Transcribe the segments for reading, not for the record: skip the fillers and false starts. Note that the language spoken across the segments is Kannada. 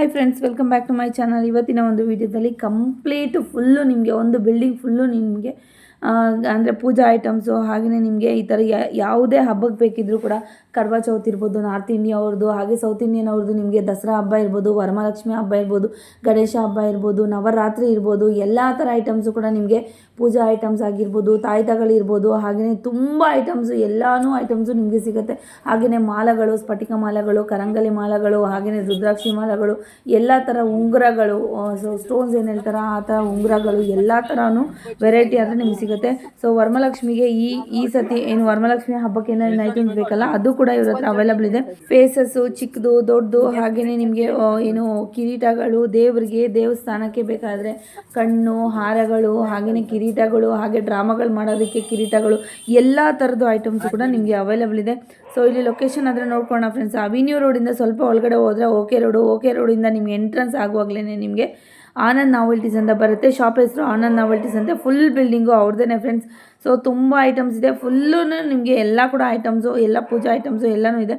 Hi friends, welcome back to my channel. ಇವತ್ತಿನ ಒಂದು ವಿಡಿಯೋದಲ್ಲಿ ಕಂಪ್ಲೀಟ್ ಫುಲ್ಲು ನಿಮಗೆ ಒಂದು ಬಿಲ್ಡಿಂಗ್ ಫುಲ್ಲು ನಿಮಗೆ ಅಂದರೆ ಪೂಜಾ ಐಟಮ್ಸು, ಹಾಗೆಯೇ ನಿಮಗೆ ಈ ಥರ ಯಾವುದೇ ಹಬ್ಬಕ್ಕೆ ಬೇಕಿದ್ದರೂ ಕೂಡ ಕರ್ವಾ ಚೌತ್ ಇರ್ಬೋದು, ನಾರ್ತ್ ಇಂಡಿಯಾ ಅವ್ರದ್ದು, ಹಾಗೆ ಸೌತ್ ಇಂಡಿಯನ್ ಅವ್ರದ್ದು ನಿಮಗೆ ದಸರಾ ಹಬ್ಬ ಇರ್ಬೋದು, ವರಮಹಾಲಕ್ಷ್ಮಿ ಹಬ್ಬ ಇರ್ಬೋದು, ಗಣೇಶ ಹಬ್ಬ ಇರ್ಬೋದು, ನವರಾತ್ರಿ ಇರ್ಬೋದು, ಎಲ್ಲ ಥರ ಐಟಮ್ಸು ಕೂಡ ನಿಮಗೆ ಪೂಜಾ ಐಟಮ್ಸ್ ಆಗಿರ್ಬೋದು, ತಾಯ್ತಗಳಿರ್ಬೋದು, ಹಾಗೆಯೇ ತುಂಬ ಐಟಮ್ಸು ಎಲ್ಲನೂ ಐಟಮ್ಸು ನಿಮಗೆ ಸಿಗುತ್ತೆ. ಹಾಗೆಯೇ ಮಾಲೆಗಳು, ಸ್ಫಟಿಕ ಮಾಲೆಗಳು, ಕರಂಗಲಿ ಮಾಲೆಗಳು, ಹಾಗೆಯೇ ರುದ್ರಾಕ್ಷಿ ಮಾಲೆಗಳು, ಎಲ್ಲ ಥರ ಉಂಗುರಗಳು, ಸ್ಟೋನ್ಸ್ ಏನು ಹೇಳ್ತಾರೆ ಆ ಥರ ಉಂಗುರಗಳು, ಎಲ್ಲ ಥರನೂ ವೆರೈಟಿ ಆದರೆ ನಿಮಗೆ ಸಿಗುತ್ತೆ. ಸೊ ವರಮಹಾಲಕ್ಷ್ಮಿಗೆ ಈ ಸತಿ ಏನು ವರಮಹಾಲಕ್ಷ್ಮಿ ಹಬ್ಬಕ್ಕೆ ಏನೇನು ಐಟಮ್ಸ್ ಬೇಕಲ್ಲ ಅದು ಕೂಡ ಇವ್ರ ಹತ್ರ ಅವೈಲಬಲ್ ಇದೆ. ಫೇಸಸ್ಸು ಚಿಕ್ಕದು ದೊಡ್ಡದು, ಹಾಗೆಯೇ ನಿಮಗೆ ಏನು ಕಿರೀಟಗಳು, ದೇವಸ್ಥಾನಕ್ಕೆ ಬೇಕಾದರೆ ಕಣ್ಣು ಹಾರಗಳು, ಹಾಗೆಯೇ ಕಿರೀಟಗಳು, ಹಾಗೆ ಡ್ರಾಮಾಗಳು ಮಾಡೋದಕ್ಕೆ ಕಿರೀಟಗಳು, ಎಲ್ಲ ಥರದ್ದು ಐಟಮ್ಸ್ ಕೂಡ ನಿಮಗೆ ಅವೈಲಬಲ್ ಇದೆ. ಸೊ ಇಲ್ಲಿ ಲೊಕೇಶನ್ ಆದರೆ ನೋಡ್ಕೊಳ್ಳೋಣ ಫ್ರೆಂಡ್ಸ್. ಅವಿನ್ಯೂ ರೋಡಿಂದ ಸ್ವಲ್ಪ ಒಳಗಡೆ ಹೋದರೆ ಓಕೆ ರೋಡಿಂದ ನಿಮಗೆ ಎಂಟ್ರೆನ್ಸ್ ಆಗುವಾಗಲೇ ನಿಮಗೆ ಆನಂದ್ ನಾವೆಲ್ಟೀಸ್ ಅಂತ ಬರುತ್ತೆ. ಶಾಪ್ ಹೆಸರು ಆನಂದ್ ನಾವೆಲ್ಟೀಸ್ ಅಂತ. ಫುಲ್ ಬಿಲ್ಡಿಂಗು ಅವ್ರದ್ದೇ ಫ್ರೆಂಡ್ಸ್. ಸೊ ತುಂಬ ಐಟಮ್ಸ್ ಇದೆ. ಫುಲ್ಲು ನಿಮಗೆ ಎಲ್ಲ ಕೂಡ ಐಟಮ್ಸು, ಎಲ್ಲ ಪೂಜಾ ಐಟಮ್ಸು ಎಲ್ಲನೂ ಇದೆ.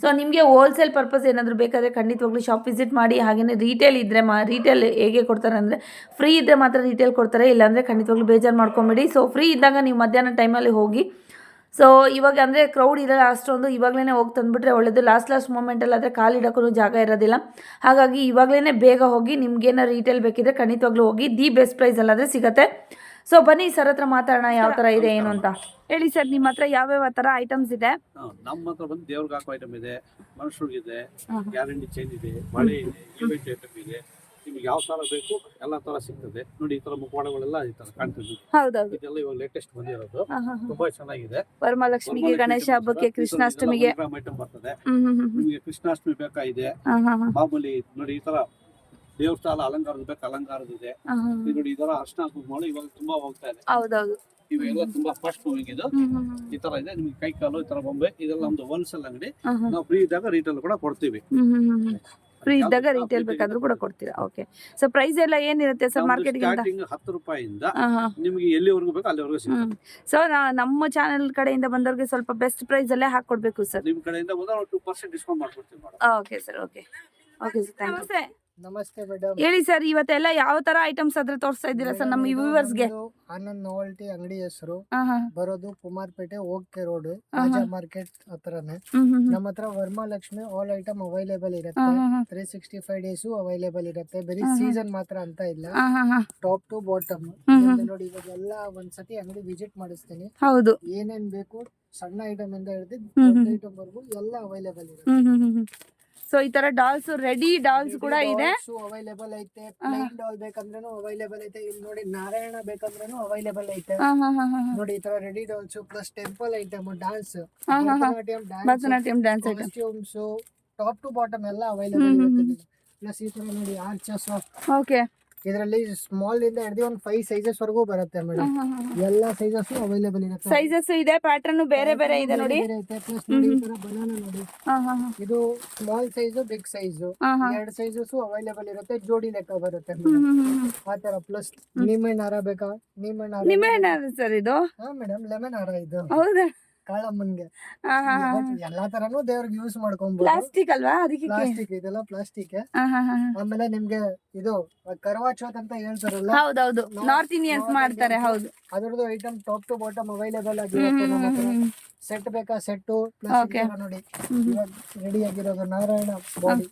ಸೊ ನಿಮಗೆ ಹೋಲ್ಸೇಲ್ ಪರ್ಪಸ್ ಏನಾದರೂ ಬೇಕಾದರೆ ಖಂಡಿತವಾಗ್ಲೂ ಶಾಪ್ ವಿಸಿಟ್ ಮಾಡಿ. ಹಾಗೆಯೇ ರೀಟೇಲ್ ಇದ್ದರೆ ರೀಟೇಲ್ ಹೇಗೆ ಕೊಡ್ತಾರೆ ಅಂದರೆ ಫ್ರೀ ಇದ್ದರೆ ಮಾತ್ರ ರೀಟೇಲ್ ಕೊಡ್ತಾರೆ, ಇಲ್ಲಾಂದರೆ ಖಂಡಿತವಾಗ್ಲೂ ಬೇಜಾರು ಮಾಡ್ಕೊಂಬೇಡಿ. ಸೊ ಫ್ರೀ ಇದ್ದಾಗ ನೀವು ಮಧ್ಯಾಹ್ನ ಟೈಮಲ್ಲಿ ಹೋಗಿ. ಸೊ ಇವಾಗ ಅಂದರೆ ಕ್ರೌಡ್ ಇರೋಲ್ಲ ಅಷ್ಟೊಂದು, ಇವಾಗಲೇ ಹೋಗಿ ತಂದುಬಿಟ್ರೆ ಒಳ್ಳೆಯದು. ಲಾಸ್ಟ್ ಮೂಮೆಂಟಲ್ಲಿ ಆದರೆ ಕಾಲಿಡೋಕ್ಕೂ ಜಾಗ ಇರೋದಿಲ್ಲ. ಹಾಗಾಗಿ ಇವಾಗಲೇ ಬೇಗ ಹೋಗಿ. ನಿಮ್ಗೇನೋ ರೀಟೇಲ್ ಬೇಕಿದ್ರೆ ಖಂಡಿತವಾಗ್ಲೂ ಹೋಗಿ. ದಿ ಬೆಸ್ಟ್ ಪ್ರೈಸಲ್ಲಾದರೆ ಸಿಗುತ್ತೆ. ಸೊ ಬನ್ನಿ ಸರ್ ಹತ್ರ ಮಾತಾಡೋಣ ಯಾವ ಥರ ಇದೆ ಏನು ಅಂತ. ಹೇಳಿ ಸರ್, ನಿಮ್ಮ ಹತ್ರ ಯಾವ್ಯಾವ ಥರ ಐಟಮ್ಸ್ ಇದೆ? ನಮ್ಮ ಹತ್ರ ಬಂದು ದೇವ್ರಿಗೆ ಹಾಕೋ ಐಟಮ್ ಇದೆ, ಮನುಷ್ಯರಿಗಿದೆ, ಗ್ಯಾರಂಟಿ ಚೈನ್ ಇದೆ, ಬಳೆ ಇದೆ, ಈವೆಂಟ್ ಐಟಮ್ ಇದೆ. ನಿಮ್ಗೆ ಯಾವ ತರ ಬೇಕು ಎಲ್ಲ ತರ ಸಿಗ್ತದೆ. ನೋಡಿ ಈ ತರ ಮುಖವಾಡಗಳೆಲ್ಲ ಈ ತರ ಕಾಣ್ತದೆ. ಹೌದೌದು, ಇದೆಲ್ಲ ಇವಾಗ ಲೇಟೆಸ್ಟ್ ಬಂದಿರೋದು, ತುಂಬಾ ಚೆನ್ನಾಗಿದೆ. ವರಮಹಾಲಕ್ಷ್ಮಿಗೆ, ಗಣೇಶ ಹಬ್ಬಕ್ಕೆ, ಕೃಷ್ಣಾಷ್ಟಮಿಗೆ ಐಟಮ್ ಬರ್ತದೆ. ನಿಮಗೆ ಕೃಷ್ಣಾಷ್ಟಮಿ ಬೇಕಾಗಿದೆ, ಮಾಮೂಲಿ ನೋಡಿ ಈ ತರ ದೇವಸ್ಥಾನ ಅಲಂಕಾರದ ಬೇಕು, ಅಲಂಕಾರದ ಇದೆ. ನೋಡಿ ಈ ತರ ಅರ್ಶನ ಕುಂಕುಮ ಇವಾಗ ತುಂಬಾ ಹೋಗ್ತಾ ಇದೆ. ಹೌದೌದು, ಇವೆಲ್ಲ ತುಂಬಾ ಫಾಸ್ಟ್ ಮೂವಿಂಗ್ ಇದು. ಈ ತರ ಇದೆ. ನಿಮ್ಗೆ ಕೈ ಕಾಲು ಈ ತರ ಬೊಂಬೆ ಇದೆಲ್ಲ ನಮ್ದು ಹೋಲ್ಸೇಲ್ ಅಂಗಡಿ. ನಾವು ಫ್ರೀ ಇದ್ದಾಗ ರೀಟೇಲ್ ಕೂಡ ಕೊಡ್ತೀವಿ. ಫ್ರೀ ಇದ್ದಾಗ ರೀಟೇಲ್ ಬೇಕಾದ್ರೂ ಕೂಡ ಕೊಡ್ತೀರಾ? ಓಕೆ. ಸೊ ಪ್ರೈಸ್ ಎಲ್ಲ ಏನಿರುತ್ತೆ ಸರ್ ಮಾರ್ಕೆಟ್ ಸ್ಟಾರ್ಟಿಂಗ್ 10 ರೂಪಾಯಿಂದ ನಿಮಗೆ ಎಲ್ಲಿವರೆಗೂ ಬೇಕು ಅಲ್ಲಿವರೆಗೂ ಸಿಗುತ್ತೆ. ಸೊ ನಮ್ಮ ಚಾನೆಲ್ ಕಡೆಯಿಂದ ಬಂದವರಿಗೆ ಸ್ವಲ್ಪ ಬೆಸ್ಟ್ ಪ್ರೈಸ್ ಅಲ್ಲೇ ಹಾಕೊಡ್ಬೇಕು ಸರ್. ನಿಮ್ಮ ಕಡೆಯಿಂದ ಬಂದ್ರೆ 2% ಡಿಸ್ಕೌಂಟ್ ಮಾಡ್ಕೊಡ್ತೀವಿ madam. Okay sir, okay okay sir, thank you. ನಮಸ್ತೆ ಮೇಡಮ್. ಹೇಳಿ ಸರ್, ಇವತ್ತೆಲ್ಲ ಯಾವ ತರ ಐಟಮ್ಸ್ ಆದ್ರೆ ತೋರಿಸ್ತಾ ಇದ್ದೀರಾ ಸರ್ ನಮ್ಮ ವ್ಯೂವರ್ಸ್ಗೆ? ಆನಂದ್ ನಾವೆಲ್ಟಿ ಅಂಗಡಿ ಹೆಸರು ಬರೋದು Kumarpete okay road Raja market ಹತ್ರನೇ. ನಮ್ಮ ಹತ್ರ ವರಮಹಾಲಕ್ಷ್ಮಿ ಆಲ್ ಐಟಮ್ ಅವೈಲೇಬಲ್ ಇರುತ್ತೆ. 365 ಡೇಸ್ ಅವೈಲೇಬಲ್ ಇರುತ್ತೆ. ಬರೀ ಸೀಸನ್ ಮಾತ್ರ ಅಂತ ಇಲ್ಲ, ಟಾಪ್ ಟು ಬಾಟಮ್. ನೋಡಿ ಇವಾಗೆಲ್ಲ ಒಂದ್ಸತಿ ಅಂಗಡಿ ವಿಸಿಟ್ ಮಾಡಿಸ್ತೀನಿ. ಹೌದು, ಏನೇನ್ ಬೇಕು ಸಣ್ಣ ಐಟಮ್ ಇಂದ ಹಿಡಿದು ದೊಡ್ಡ ಐಟಮ್ ವರೆಗೂ ಎಲ್ಲ ಅವೈಲೇಬಲ್ ಇರುತ್ತೆ. ಸೊ ಈ ತರ ಡಾಲ್ಸ್, ರೆಡಿ ಡಾಲ್ಸ್ ಕೂಡ ಇದೆ, ಅವೈಲೇಬಲ್ ಐತೆ. ಪ್ಲೈನ್ ಡಾಲ್ ಬೇಕಂದ್ರೂ ಅವೈಲೇಬಲ್ ಐತೆ. ಇಲ್ಲಿ ನೋಡಿ ನಾರಾಯಣ ಬೇಕಂದ್ರೂ ಅವೈಲೇಬಲ್ ಐತೆ. ನೋಡಿ ಈ ತರ ready dolls plus temple item, dance, Bharatanatyam dance costumes, top to bottom ಎಲ್ಲ ಅವೈಲೇಬಲ್ ಇರುತ್ತೆ. ಪ್ಲಸ್ ಈ ತರ ನೋಡಿ ಆರ್ಚಸ್. ಓಕೆ, ಇದರಲ್ಲಿ ಸ್ಮಾಲ್ ಇಂದ ಹಿಡಿದು ಒಂದು 5 ಸೈಜಸ್ ವರೆಗೂ ಬರುತ್ತೆ ಮೇಡಮ್. ಎಲ್ಲ ಸೈಜಸ್ ಅವೈಲೇಬಲ್ ಇರುತ್ತೆ. ಸೈಜಸ್ ಇದೆ, ಪ್ಯಾಟರ್ನ್ ಬೇರೆ ಬೇರೆ ಇದೆ ನೋಡಿ. ಪ್ಲಸ್ ನೋಡಿ ಈ ತರ ಬನಾನಾ ನೋಡಿ, ಇದು small size, big size, 2 sizes available ಇರುತ್ತೆ. ಜೋಡಿ ಲೆಕ್ಕ ಬರುತ್ತೆ ಆ ತರ. ಪ್ಲಸ್ ನಿಂಬೆಹಣ್ಣು ಹಾರ ಬೇಕಾ? ನಿಂಬೆಹಣ್ಣು ಹಾರ ಸರ್ ಇದು? ಹಾ ಮೇಡಮ್, ಲೆಮನ್ ಹಾರ ಇದು. ಹೌದಾ? ಕಾಳಮ್ಮನ್ಗೆ ಎಲ್ಲಾ ತರನು ದೇವ್ರಿಗೆ ಯೂಸ್ ಮಾಡ್ಕೊಂಬೋದು. ಪ್ಲಾಸ್ಟಿಕ್ ಅಲ್ವಾ? ಅದಕ್ಕೆ ಪ್ಲಾಸ್ಟಿಕ್, ಇದೆಲ್ಲ ಪ್ಲಾಸ್ಟಿಕ್. ಆಮೇಲೆ ನಿಮ್ಗೆ ಇದು ಕರ್ವಾ ಚೌತ್ ಅಂತ ಹೇಳ್ತಾರಲ್ಲ, ಹೌದೌದು, ನಾರ್ತ್ ಇಂಡಿಯನ್ಸ್ ಮಾಡ್ತಾರೆ. ಹೌದು, ಅದರದ್ದು item top to bottom available ಆಗಿರುತ್ತೆ ನಮ್ಮ ಹತ್ರ. ಸೆಟ್ ಬೇಕಾ? ಸೆಟ್ಟು. ನೋಡಿ ಇವಾಗ ರೆಡಿ ಆಗಿರೋದು ನಾರಾಯಣ ಬಾಡಿ.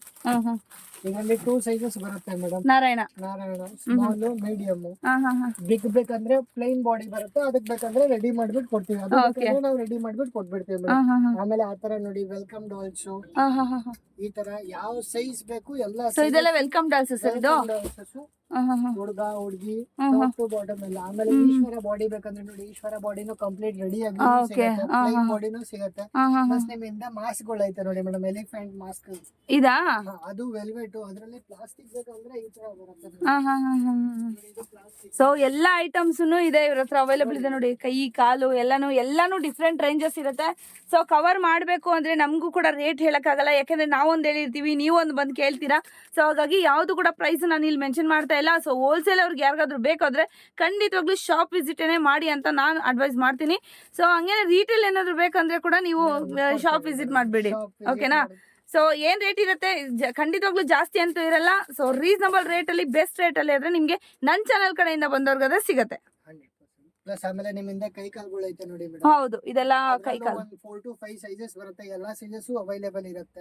ಇದರಲ್ಲಿ 2 ಸೈಜಸ್ ಬರುತ್ತೆ madam. Narayana small, medium. Big ಬೇಕಂದ್ರೆ ಪ್ಲೈನ್ ಬಾಡಿ ಬರುತ್ತೆ, ಅದಕ್ಕೆ ಬೇಕಂದ್ರೆ ರೆಡಿ ಮಾಡ್ಬಿಟ್ಟು ಕೊಡ್ತೀವಿ. ಅದು ನಾವು ರೆಡಿ ಮಾಡ್ಬಿಟ್ಟು ಕೊಟ್ಬಿಡ್ತೀವಿ ಮೇಡಮ್. ಆಮೇಲೆ ಆತರ ನೋಡಿ ವೆಲ್ಕಮ್ ಡಾಲ್ಸ್, ಈ ತರ ಯಾವ ಸೈಜ್ ಬೇಕು ಎಲ್ಲ. ಇದೆಲ್ಲ ವೆಲ್ಕಮ್ ಡಾಲ್ಸ್ ಸರ್ ಇದು? ಹುಡುಗ ಹುಡುಗಿ ಟಾಪ್ ಟು ಬಾಟಮ್ ಎಲ್ಲ. ಆಮೇಲೆ ಈಶ್ವರ ಬಾಡಿ ಬೇಕಂದ್ರೆ ನೋಡಿ, ಈಶ್ವರ ಬಾಡಿನೂ ಕಂಪ್ಲೀಟ್ ರೆಡಿ ಆಗಿ ಪ್ಲೈನ್ ಬಾಡಿನೂ ಸಿಗುತ್ತೆ. ಪ್ಲಸ್ ನಿಮ್ಮಿಂದ ಮಾಸ್ಕ್ ಗಳು ಐತೆ ನೋಡಿ ಮೇಡಮ್, ಎಲಿಫೆಂಟ್ ಮಾಸ್ಕ್ ಇದಾ? ಅದು ವೆಲ್ವೆಟ್. ಅದರಲ್ಲಿ ಪ್ಲಾಸ್ಟಿಕ್ ಬೇಕಂದ್ರೆ ಈ ತರ ಬರುತ್ತೆ. ಸೊ ಎಲ್ಲಾ ಐಟಮ್ಸ್ ಇದೆ ಇವ್ರ ಹತ್ರ ಅವೈಲೇಬಲ್ ಇದೆ ನೋಡಿ. ಕೈ ಕಾಲು ಎಲ್ಲಾನು ಡಿಫ್ರೆಂಟ್ ರೇಂಜಸ್ ಇರುತ್ತೆ. ಸೊ ಕವರ್ ಮಾಡಬೇಕು ಅಂದ್ರೆ ನಮಗೂ ಕೂಡ ರೇಟ್ ಹೇಳಕ್ಕಾಗಲ್ಲ, ಯಾಕಂದ್ರೆ ನಾವೊಂದು ಹೇಳಿರ್ತೀವಿ, ನೀವೊಂದು ಬಂದು ಕೇಳ್ತೀರಾ. ಸೊ ಹಾಗಾಗಿ ಯಾವುದು ಕೂಡ ಪ್ರೈಸ್ ನಾನು ಇಲ್ಲಿ ಮೆನ್ಷನ್ ಮಾಡ್ತಾ ಇಲ್ಲ. ಸೊ ಹೋಲ್ಸೇಲ್ ಅವ್ರಿಗೆ ಯಾರಿಗಾದ್ರೂ ಬೇಕಾದ್ರೆ ಖಂಡಿತವಾಗ್ಲೂ ಶಾಪ್ ವಿಸಿಟೇ ಮಾಡಿ ಅಂತ ನಾನು ಅಡ್ವೈಸ್ ಮಾಡ್ತೀನಿ. ಸೊ ಹಂಗೇನೆ ರೀಟೇಲ್ ಏನಾದ್ರು ಬೇಕಂದ್ರೆ ಕೂಡ ನೀವು ಶಾಪ್ ವಿಸಿಟ್ ಮಾಡಬೇಡಿ, ಓಕೆನಾ? ಸೊ ಏನ್ ರೇಟ್ ಇರುತ್ತೆ ಖಂಡಿತವಾಗ್ಲೂ ಜಾಸ್ತಿ ಅಂತೂ ಇರಲ್ಲ. ಸೊ ರೀಸನಬಲ್ ರೇಟ್ ಅಲ್ಲಿ ಬೆಸ್ಟ್ ರೇಟ್ ಅಲ್ಲಿ ಆದ್ರೆ ನಿಮ್ಗೆ ನನ್ನ ಚಾನಲ್ ಕಡೆಯಿಂದ ಬಂದವ್ರಿಗಾದ್ರೆ ಸಿಗತ್ತೆ. 100%. ಪ್ಲಸ್ ಆಮೇಲೆ ನಿಮ್ಮಿಂದ ಕೈ ಕಾಲ್ಗಳು ಐತೆ ನೋಡಿ ಮೇಡಮ್. ಹೌದು, ಇದೆಲ್ಲ ಕೈ ಕಾಲು. 4 to 5 ಸೈಜಸ್ ಬರುತ್ತೆ, ಎಲ್ಲಾ ಸೈಜಸ್ ಅವೈಲೇಬಲ್ ಇರುತ್ತೆ.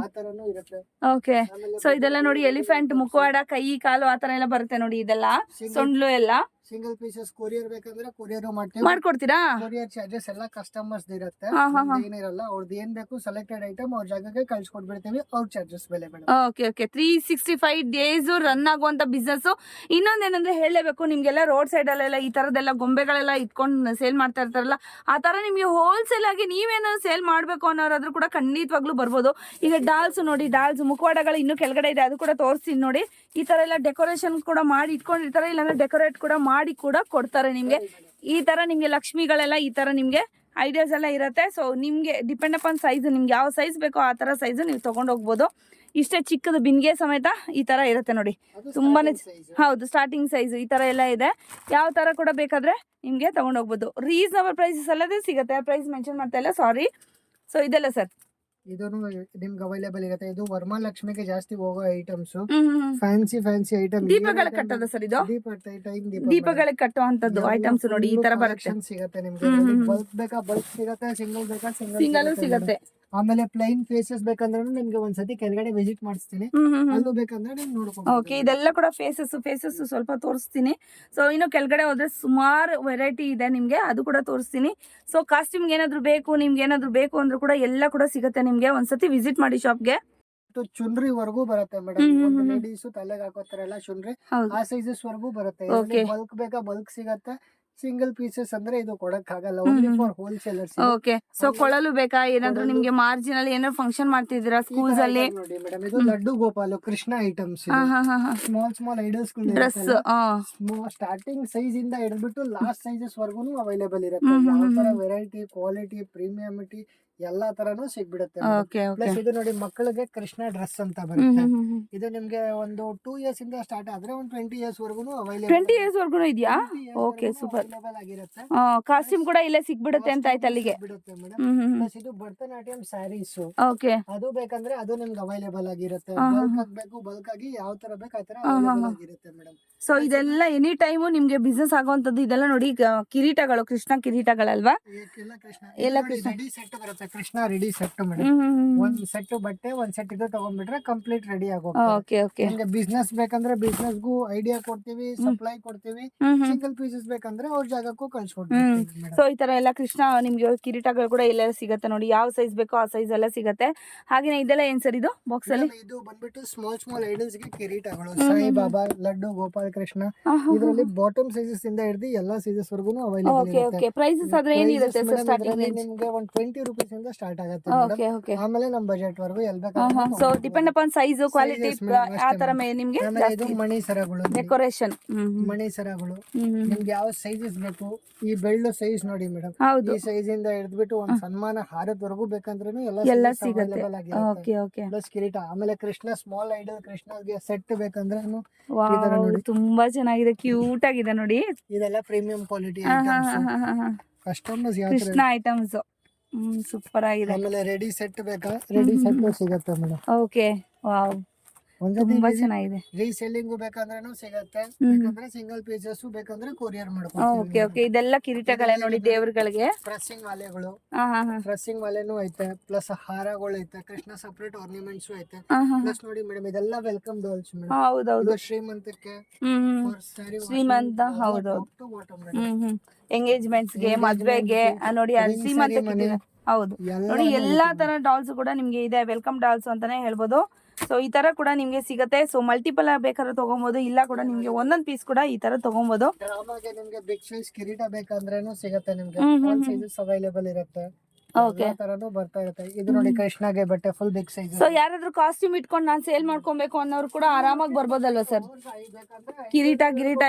ಆ ತರನು ಇರುತ್ತೆ. ಓಕೆ. ಆಮೇಲೆ ಸೊ ಇದೆಲ್ಲ ನೋಡಿ ಎಲಿಫೆಂಟ್ ಮುಖವಾಡ, ಕೈ ಕಾಲು ಆತರ ಎಲ್ಲ ಬರುತ್ತೆ ನೋಡಿ. ಇದೆಲ್ಲ ಸೊಂಡ್ಲು ಎಲ್ಲ ಸಿಂಗಲ್ ಪೀಸಸ್ ಕೊರಿಯರ್ ಬೇಕಂದ್ರೆ ಕೊರಿಯರ್ ಮಾಡ್ಕೊಡ್ತೀರಾ? ಕೊರಿಯರ್ ಚಾರ್ಜಸ್ ಎಲ್ಲ ಕಸ್ಟಮರ್ಸ್ ಇರುತ್ತೆ, ಹಾ, ಹಾ, ಹಾ. ಏನಿರಲ್ಲ. ಅವ್ರದ್ದು ಏನ್ ಬೇಕು ಸೆಲೆಕ್ಟೆಡ್ ಐಟಮ್ ಅವ್ರ ಜಾಗಕ್ಕೆ ಕಳ್ಸಿಕೊಟ್ಬಿಡ್ತೀವಿ, ಅವ್ರ ಚಾರ್ಜಸ್ ಬೆಲೆ madam. Okay okay. 365 days run ಆಗುವಂತ ಬಿಸ್ನೆಸ್. ಇನ್ನೊಂದೇನಂದ್ರೆ ಹೇಳಲೇಬೇಕು, ನಿಮ್ಗೆಲ್ಲ ರೋಡ್ ಸೈಡ್ ಅಲ್ಲೆಲ್ಲ ಈ ತರದೆಲ್ಲ ಗೊಂಬೆಗಳೆಲ್ಲ ಇಟ್ಕೊಂಡು ಸೇಲ್ ಮಾಡ್ತಾ ಇರ್ತಾರಲ್ಲ, ಆ ತರ ನಿಮ್ಗೆ ಹೋಲ್ಸೇಲ್ ಆಗಿ ನೀವೇನಾದ್ರು ಸೇಲ್ ಮಾಡ್ಬೇಕು ಅನ್ನೋರಾದ್ರೂ ಕೂಡ ಖಂಡಿತವಾಗ್ಲೂ ಬರ್ಬೋದು. ಈಗ ಡಾಲ್ಸ್ ನೋಡಿ, ಡಾಲ್ಸ್ ಮುಖವಾಡಗಳು ಇನ್ನು ಕೆಳಗಡೆ ಇದೆ, ಅದು ಕೂಡ ತೋರಿಸ್ತೀನಿ ನೋಡಿ. ಈ ತರ ಎಲ್ಲ ಡೆಕೋರೇಷನ್ ಕೂಡ ಮಾಡಿ ಇಟ್ಕೊಂಡಿರ್ತಾರೆ, ಇಲ್ಲಾಂದ್ರೆ ಡೆಕೋರೇಟ್ ಕೂಡ ಮಾಡಿ ಕೂಡ ಕೊಡ್ತಾರೆ ನಿಮ್ಗೆ. ಈ ತರ ನಿಮ್ಗೆ ಲಕ್ಷ್ಮಿಗಳೆಲ್ಲ ಈ ತರ ನಿಮ್ಗೆ ಐಡಿಯಾಸ್ ಎಲ್ಲ ಇರುತ್ತೆ. ಸೊ ನಿಮ್ಗೆ ಡಿಪೆಂಡ್ ಅಪಾನ್ ಸೈಜ್, ನಿಮ್ಗೆ ಯಾವ ಸೈಜ್ ಬೇಕೋ ಆ ತರ ಸೈಜ್ ನೀವು ತಗೊಂಡ್ ಹೋಗ್ಬೋದು. ಇಷ್ಟೇ ಚಿಕ್ಕದು ಬಿನ್ಗೆ ಸಮೇತ ಈ ತರ ಇರುತ್ತೆ ನೋಡಿ, ತುಂಬಾನೇ. ಹೌದು, ಸ್ಟಾರ್ಟಿಂಗ್ ಸೈಜ್ ಈ ತರ ಎಲ್ಲ ಇದೆ. ಯಾವ ತರ ಕೂಡ ಬೇಕಾದ್ರೆ ನಿಮ್ಗೆ ತಗೊಂಡ್ ಹೋಗ್ಬೋದು. ರೀಸನಬಲ್ ಪ್ರೈಸಸ್ ಅಲ್ಲದೆ ಸಿಗುತ್ತೆ, ಪ್ರೈಸ್ ಮೆನ್ಷನ್ ಮಾಡ್ತಾ ಇಲ್ಲ, ಸಾರಿ. ಸೊ ಇದೆಲ್ಲ ಸರ್ ಇದನ್ನು ನಿಮ್ಗೆ ಅವೈಲೇಬಲ್ ಇರುತ್ತೆ. ಇದು ವರಮಹಾಲಕ್ಷ್ಮಿಗೆ ಜಾಸ್ತಿ ಹೋಗೋ ಐಟಮ್ಸ್, ಫ್ಯಾನ್ಸಿ ಐಟಮ್. ದೀಪಗಳ ಕಟ್ಟೋದು ಸರ್ ಇದು? ದೀಪಗಳಿಗೆ ಕಟ್ಟುವಂತದ್ದು ಐಟಮ್ಸ್ ನೋಡಿ, ಈ ತರ ಬರುತ್ತೆ. ಸಿಗುತ್ತೆ ನಿಮ್ಗೆ. ಬಲ್ಕ್ ಬೇಕಾ ಬಲ್ಕ್ ಸಿಗುತ್ತೆ, ಸಿಂಗಲ್ ಬೇಕಾ ಸಿಂಗಲ್ ಸಿಗುತ್ತೆ. ಆಮೇಲೆ ಪ್ಲೈನ್ ಫೇಸಸ್ ಬೇಕಂದ್ರೆ ನಿಮ್ಗೆ ಒಂದ್ಸತಿ ಕೆಳಗಡೆ ವಿಸಿಟ್ ಮಾಡಿಸ್ತೀನಿ, ಅಲ್ಲೂ ಬೇಕಂದ್ರೆ ನೀವು ನೋಡ್ಕೊಂಡು. ಓಕೆ, ಇದೆಲ್ಲ ಕೂಡ ಫೇಸಸ್ ಸ್ವಲ್ಪ ತೋರಿಸ್ತೀನಿ. ಸೊ ಇನ್ನು ಕೆಳಗಡೆ ಹೋದ್ರೆ ಸುಮಾರು ವೆರೈಟಿ ಇದೆ ನಿಮ್ಗೆ, ಅದು ಕೂಡ ತೋರಿಸ್ತೀನಿ. ಸೊ ಕಾಸ್ಟ್ಯೂಮ್ಗೆ ಏನಾದ್ರು ಬೇಕು, ನಿಮ್ಗೆ ಏನಾದ್ರು ಬೇಕು ಅಂದ್ರೂ ಕೂಡ ಎಲ್ಲ ಕೂಡ ಸಿಗುತ್ತೆ ನಿಮ್ಗೆ. ಒಂದ್ಸತಿ ವಿಸಿಟ್ ಮಾಡಿ ಶಾಪ್ಗೆ. ಚುನ್ರಿ ವರ್ಗೂ ಬರುತ್ತೆ ಮೇಡಮ್. ಲೇಡೀಸ್ ತಲೆಗೆ ಹಾಕೋತಾರಲ್ಲ ಚುನ್ರಿ, ಆ ಸೈಜಸ್ ವರ್ಗೂ ಬರುತ್ತೆ. ಬಲ್ಕ್ ಬೇಕಾ ಬಲ್ಕ್ ಸಿಗತ್ತೆ, ಸಿಂಗಲ್ ಪೀಸಸ್ ಅಂದ್ರೆ ಇದು ಕೊಡಕ್ ಆಗಲ್ಲ, only for wholesalers. Okay. So ಕೊಳಲು ಬೇಕಾ, ಏನಾದ್ರು ನಿಮ್ಗೆ ಮಾರ್ಜಿನ್ ಅಲ್ಲಿ ಏನಾದ್ರು ಫಂಕ್ಷನ್ ಮಾಡ್ತಿದ್ದೀರಾ ಸ್ಕೂಲ್ಸ್ ಅಲ್ಲಿ? ನೋಡಿ ಮೇಡಮ್, ಇದು Laddu Gopal Krishna items, small idols dress. Starting size ಇಂದ ಹಿಡಿದ್ಬಿಟ್ಟು ಲಾಸ್ಟ್ ಸೈಜಸ್ ವರ್ಗು ಅವೈಲೇಬಲ್ ಇರುತ್ತೆ. ಯಾವ ತರ ವೆರೈಟಿ, ಕ್ವಾಲಿಟಿ, ಪ್ರೀಮಿಯಮಿಟಿ ಎಲ್ಲಾ ತರನು ಸಿಗ್ಬಿಡುತ್ತೆ. ಪ್ಲಸ್ ಇದು ನೋಡಿ ಮಕ್ಕಳಿಗೆ ಕೃಷ್ಣ ಡ್ರೆಸ್ ಅಂತ ಬರುತ್ತೆ. ಇದು ನಿಮ್ಗೆ ಒಂದು 2 years ಇಂದ ಸ್ಟಾರ್ಟ್ ಆದ್ರೆ ಒಂದು 20 years ವರ್ಗುನು ಅವೈಲೇಬಲ್. 20 years ವರ್ಗುನು ಇದೆಯಾ? Okay, super. ಆಗಿರುತ್ತೆ. ಕಾಸ್ಟ್ಯೂಮ್ ಕೂಡ ಇಲ್ಲೇ ಸಿಗ್ಬಿಡುತ್ತೆ ಅಂತ ಆಯ್ತು ಅಲ್ಲಿಗೆ. ಪ್ಲಸ್ ಇದು ಭರತನಾಟ್ಯಂ ಸ್ಯಾರೀಸ್. ಓಕೆ. ಅದು ಬೇಕಂದ್ರೆ ಅದು ನಿಮ್ಗೆ ಅವೈಲೇಬಲ್ ಆಗಿರುತ್ತೆ. ಬಲ್ಕ್ ಆಗ್ಬೇಕು, ಬಲ್ಕ್ ಆಗಿ ಯಾವ ತರ ಬೇಕು ಆ ತರ ಅವೈಲೇಬಲ್ ಆಗಿರುತ್ತೆ ಮೇಡಮ್. ಸೊ ಇದೆಲ್ಲ ಎನಿ ಟೈಮು ನಿಮ್ಗೆ ಬಿಸ್ನೆಸ್ ಆಗುವಂತದ್ದು. ಇದೆಲ್ಲ ನೋಡಿ ಕಿರೀಟಗಳು, ಕೃಷ್ಣ ಕಿರೀಟಗಳಲ್ವಾ? ಎಲ್ಲ ಕೃಷ್ಣ ರೆಡಿ ಸೆಟ್ ಬರುತ್ತೆ. Krishna ready set madam. ಒಂದ್ ಸೆಟ್ ಬಟ್ಟೆ, ಒಂದ್ ಸೆಟ್ ಇದು ತಗೊಂಡ್ಬಿಟ್ರೆ ಕಂಪ್ಲೀಟ್ ರೆಡಿ ಆಗೋಗುತ್ತೆ. ನಿಮ್ಗೆ ಬಿಸ್ನೆಸ್ ಬೇಕಂದ್ರೆ ಬಿಸ್ನೆಸ್ಗೂ ಐಡಿಯಾ ಕೊಡ್ತೀವಿ, ಸಪ್ಲೈ ಕೊಡ್ತೀವಿ. ಸಿಂಗಲ್ ಪೀಸಸ್ ಬೇಕಂದ್ರೆ ಅವ್ರ ಜಾಗಕ್ಕೂ ಕಳ್ಸಿಕೊಡ್ತೀವಿ. ಸೊ ಈ ತರ ಎಲ್ಲ ಕೃಷ್ಣ ನಿಮ್ಗೆ ಕಿರೀಟಗಳು ಕೂಡ ಎಲ್ಲ ಸಿಗುತ್ತೆ ನೋಡಿ. ಯಾವ ಸೈಜ್ ಬೇಕೋ ಆ ಸೈಜ್ ಎಲ್ಲ ಸಿಗುತ್ತೆ. ಹಾಗೇನೆ ಇದೆಲ್ಲ ಏನ್ ಸರ್ ಇದು ಬಾಕ್ಸ್ ಅಲ್ಲಿ? ಇದು ಬಂದ್ಬಿಟ್ಟು ಸ್ಮಾಲ್ ಐಡಲ್ಸ್ ಗೆ ಕಿರೀಟಗಳು, ಸಾಯಿ ಬಾಬಾ, ಲಡ್ಡು, ಗೋಪಾಲ್ ಕೃಷ್ಣ. ಇದರಲ್ಲಿ ಬಾಟಮ್ ಸೈಜಸ್ ಇಂದ ಹಿಡಿದು ಎಲ್ಲಾ ಸೈಜಸ್ ವರ್ಗು ಅವೈಲೇಬಲ್ ಇರುತ್ತೆ. ಪ್ರೈಸಸ್ ಆದ್ರೆ ಏನಿರುತ್ತೆ ಸರ್? ಸ್ಟಾರ್ಟಿಂಗ್ ನಿಮ್ಗೆ ಒಂದು 20 rupees ಇಂದ ಸ್ಟಾರ್ಟ್ ಆಗುತ್ತೆ. ಆಮೇಲೆ ನಮ್ ಬಜೆಟ್ ವರ್ಗು ಎಲ್ ಬೇಕಾದ್ರೆ. So depend upon size, quality ಆ ತರ ನಿಮ್ಗೆ. ಇದು ಮಣಿ ಸರಗಳು, ಡೆಕೋರೇಷನ್ ಮಣಿ ಸರಗಳು ನಿಮ್ಗೆ ಯಾವ ಸೈಜಸ್ ಬೇಕು. ಈ ಬೆಳ್ಳು ಸೈಜ್ ನೋಡಿ ಮೇಡಮ್, ಈ ಸೈಜ್ ಇಂದ ಹಿಡಿದ್ಬಿಟ್ಟು ಒಂದ್ ಸನ್ಮಾನ ಹಾರದವರೆಗೂ ಬೇಕಂದ್ರೂ ಎಲ್ಲ ಸಿಗುತ್ತೆ. Okay okay. ಪ್ಲಸ್ ಕಿರೀಟ. ಆಮೇಲೆ ಕೃಷ್ಣ ಸ್ಮಾಲ್ ಐಡಲ್ ಕೃಷ್ಣಗೆ ಸೆಟ್ ಬೇಕಂದ್ರೆ ತುಂಬಾ ಚೆನ್ನಾಗಿದೆ, ಕ್ಯೂಟ್ ಆಗಿದೆ ನೋಡಿ. ಇದೆಲ್ಲ premium quality customers Krishna items super ಆಗಿದೆ. ಆಮೇಲೆ ರೆಡಿ ಸೆಟ್ ಬೇಕಾ, ರೆಡಿ ಸೆಟ್ ಸಿಗುತ್ತೆ ಮೇಡಮ್. ಓಕೆ, ವಾವ್, ತುಂಬಾ ಚೆನ್ನಾಗಿದೆ. ರೀಸೆಲ್ಲಿಂಗ್ ಬೇಕಂದ್ರೂ ಸಿಗುತ್ತೆ, ಬೇಕಂದ್ರೆ ಸಿಂಗಲ್ ಪೀಸಸ್ ಬೇಕಂದ್ರೆ ಕೊರಿಯರ್ ಮಾಡ್ಕೊಡ್ತೀವಿ. Okay okay. ಇದೆಲ್ಲ ಕಿರೀಟಗಳೇ ನೋಡಿ ದೇವರುಗಳಿಗೆ. ಪ್ರೆಸ್ಸಿಂಗ್ ಮಾಲೆಗಳು, ಪ್ರೆಸ್ಸಿಂಗ್ ಮಾಲೆನೂ ಐತೆ, ಪ್ಲಸ್ ಹಾರಗಳು ಐತೆ, ಕೃಷ್ಣ ಸಪರೇಟ್ ಆರ್ನಿಮೆಂಟ್ಸ್ ಐತೆ. ಪ್ಲಸ್ ನೋಡಿ ಮೇಡಮ್, ಇದೆಲ್ಲ ವೆಲ್ಕಮ್ ಡಾಲ್ಸ್ ಮೇಡಮ್. ಹೌದೌದು, ಶ್ರೀಮಂತಕ್ಕೆ, ಶ್ರೀಮಂತ, ಹೌದು, ಎಂಗೇಜ್ಮೆಂಟ್ಸ್ ಗೆ, ಮದ್ವೆಗೆ ನೋಡಿ, ಶ್ರೀಮಂತ. ಹೌದು ನೋಡಿ, ಎಲ್ಲಾ ತರ ಡಾಲ್ಸ್ ಕೂಡ ನಿಮ್ಗೆ ಇದೆ, ವೆಲ್ಕಮ್ ಡಾಲ್ಸ್ ಅಂತಾನೆ ಹೇಳ್ಬೋದು. ಸೊ ಈ ತರ ಕೂಡ ನಿಮ್ಗೆ ಸಿಗುತ್ತೆ. ಸೊ ಮಲ್ಟಿಪಲ್ ಬೇಕಾದ್ರೆ ತಗೊಬಹುದು, ಇಲ್ಲ ಕೂಡ ನಿಮ್ಗೆ ಒಂದೊಂದ್ ಪೀಸ್ ಕೂಡ ಈ ತರ ತಗೊಬಹುದು. ಡ್ರಾಮಾಗೆ ನಿಮ್ಗೆ ಬಿಗ್ ಸೈಜ್ ಕಿರೀಟ ಬೇಕಂದ್ರೇನು ಸಿಗುತ್ತೆ ನಿಮ್ಗೆ, ಆಲ್ ಸೈಜಸ್ ಅವೈಲೇಬಲ್ ಇರುತ್ತೆ. ಓಕೆ, ತರನು ಬರ್ತಾ ಇರುತ್ತೆ. ಇದು ನೋಡಿ ಕೃಷ್ಣಗೆ ಬಟ್ಟೆ ಫುಲ್ ಬಿಗ್ ಸೈಜ್. ಸೊ ಯಾರಾದ್ರೂ ಕಾಸ್ಟ್ಯೂಮ್ ಇಟ್ಕೊಂಡು ನಾನು ಸೇಲ್ ಮಾಡ್ಕೊಬೇಕು ಅನ್ನೋರು ಕೂಡ ಆರಾಮಾಗಿ ಬರ್ಬೋದಲ್ವಾ ಸರ್? ಕಿರೀಟ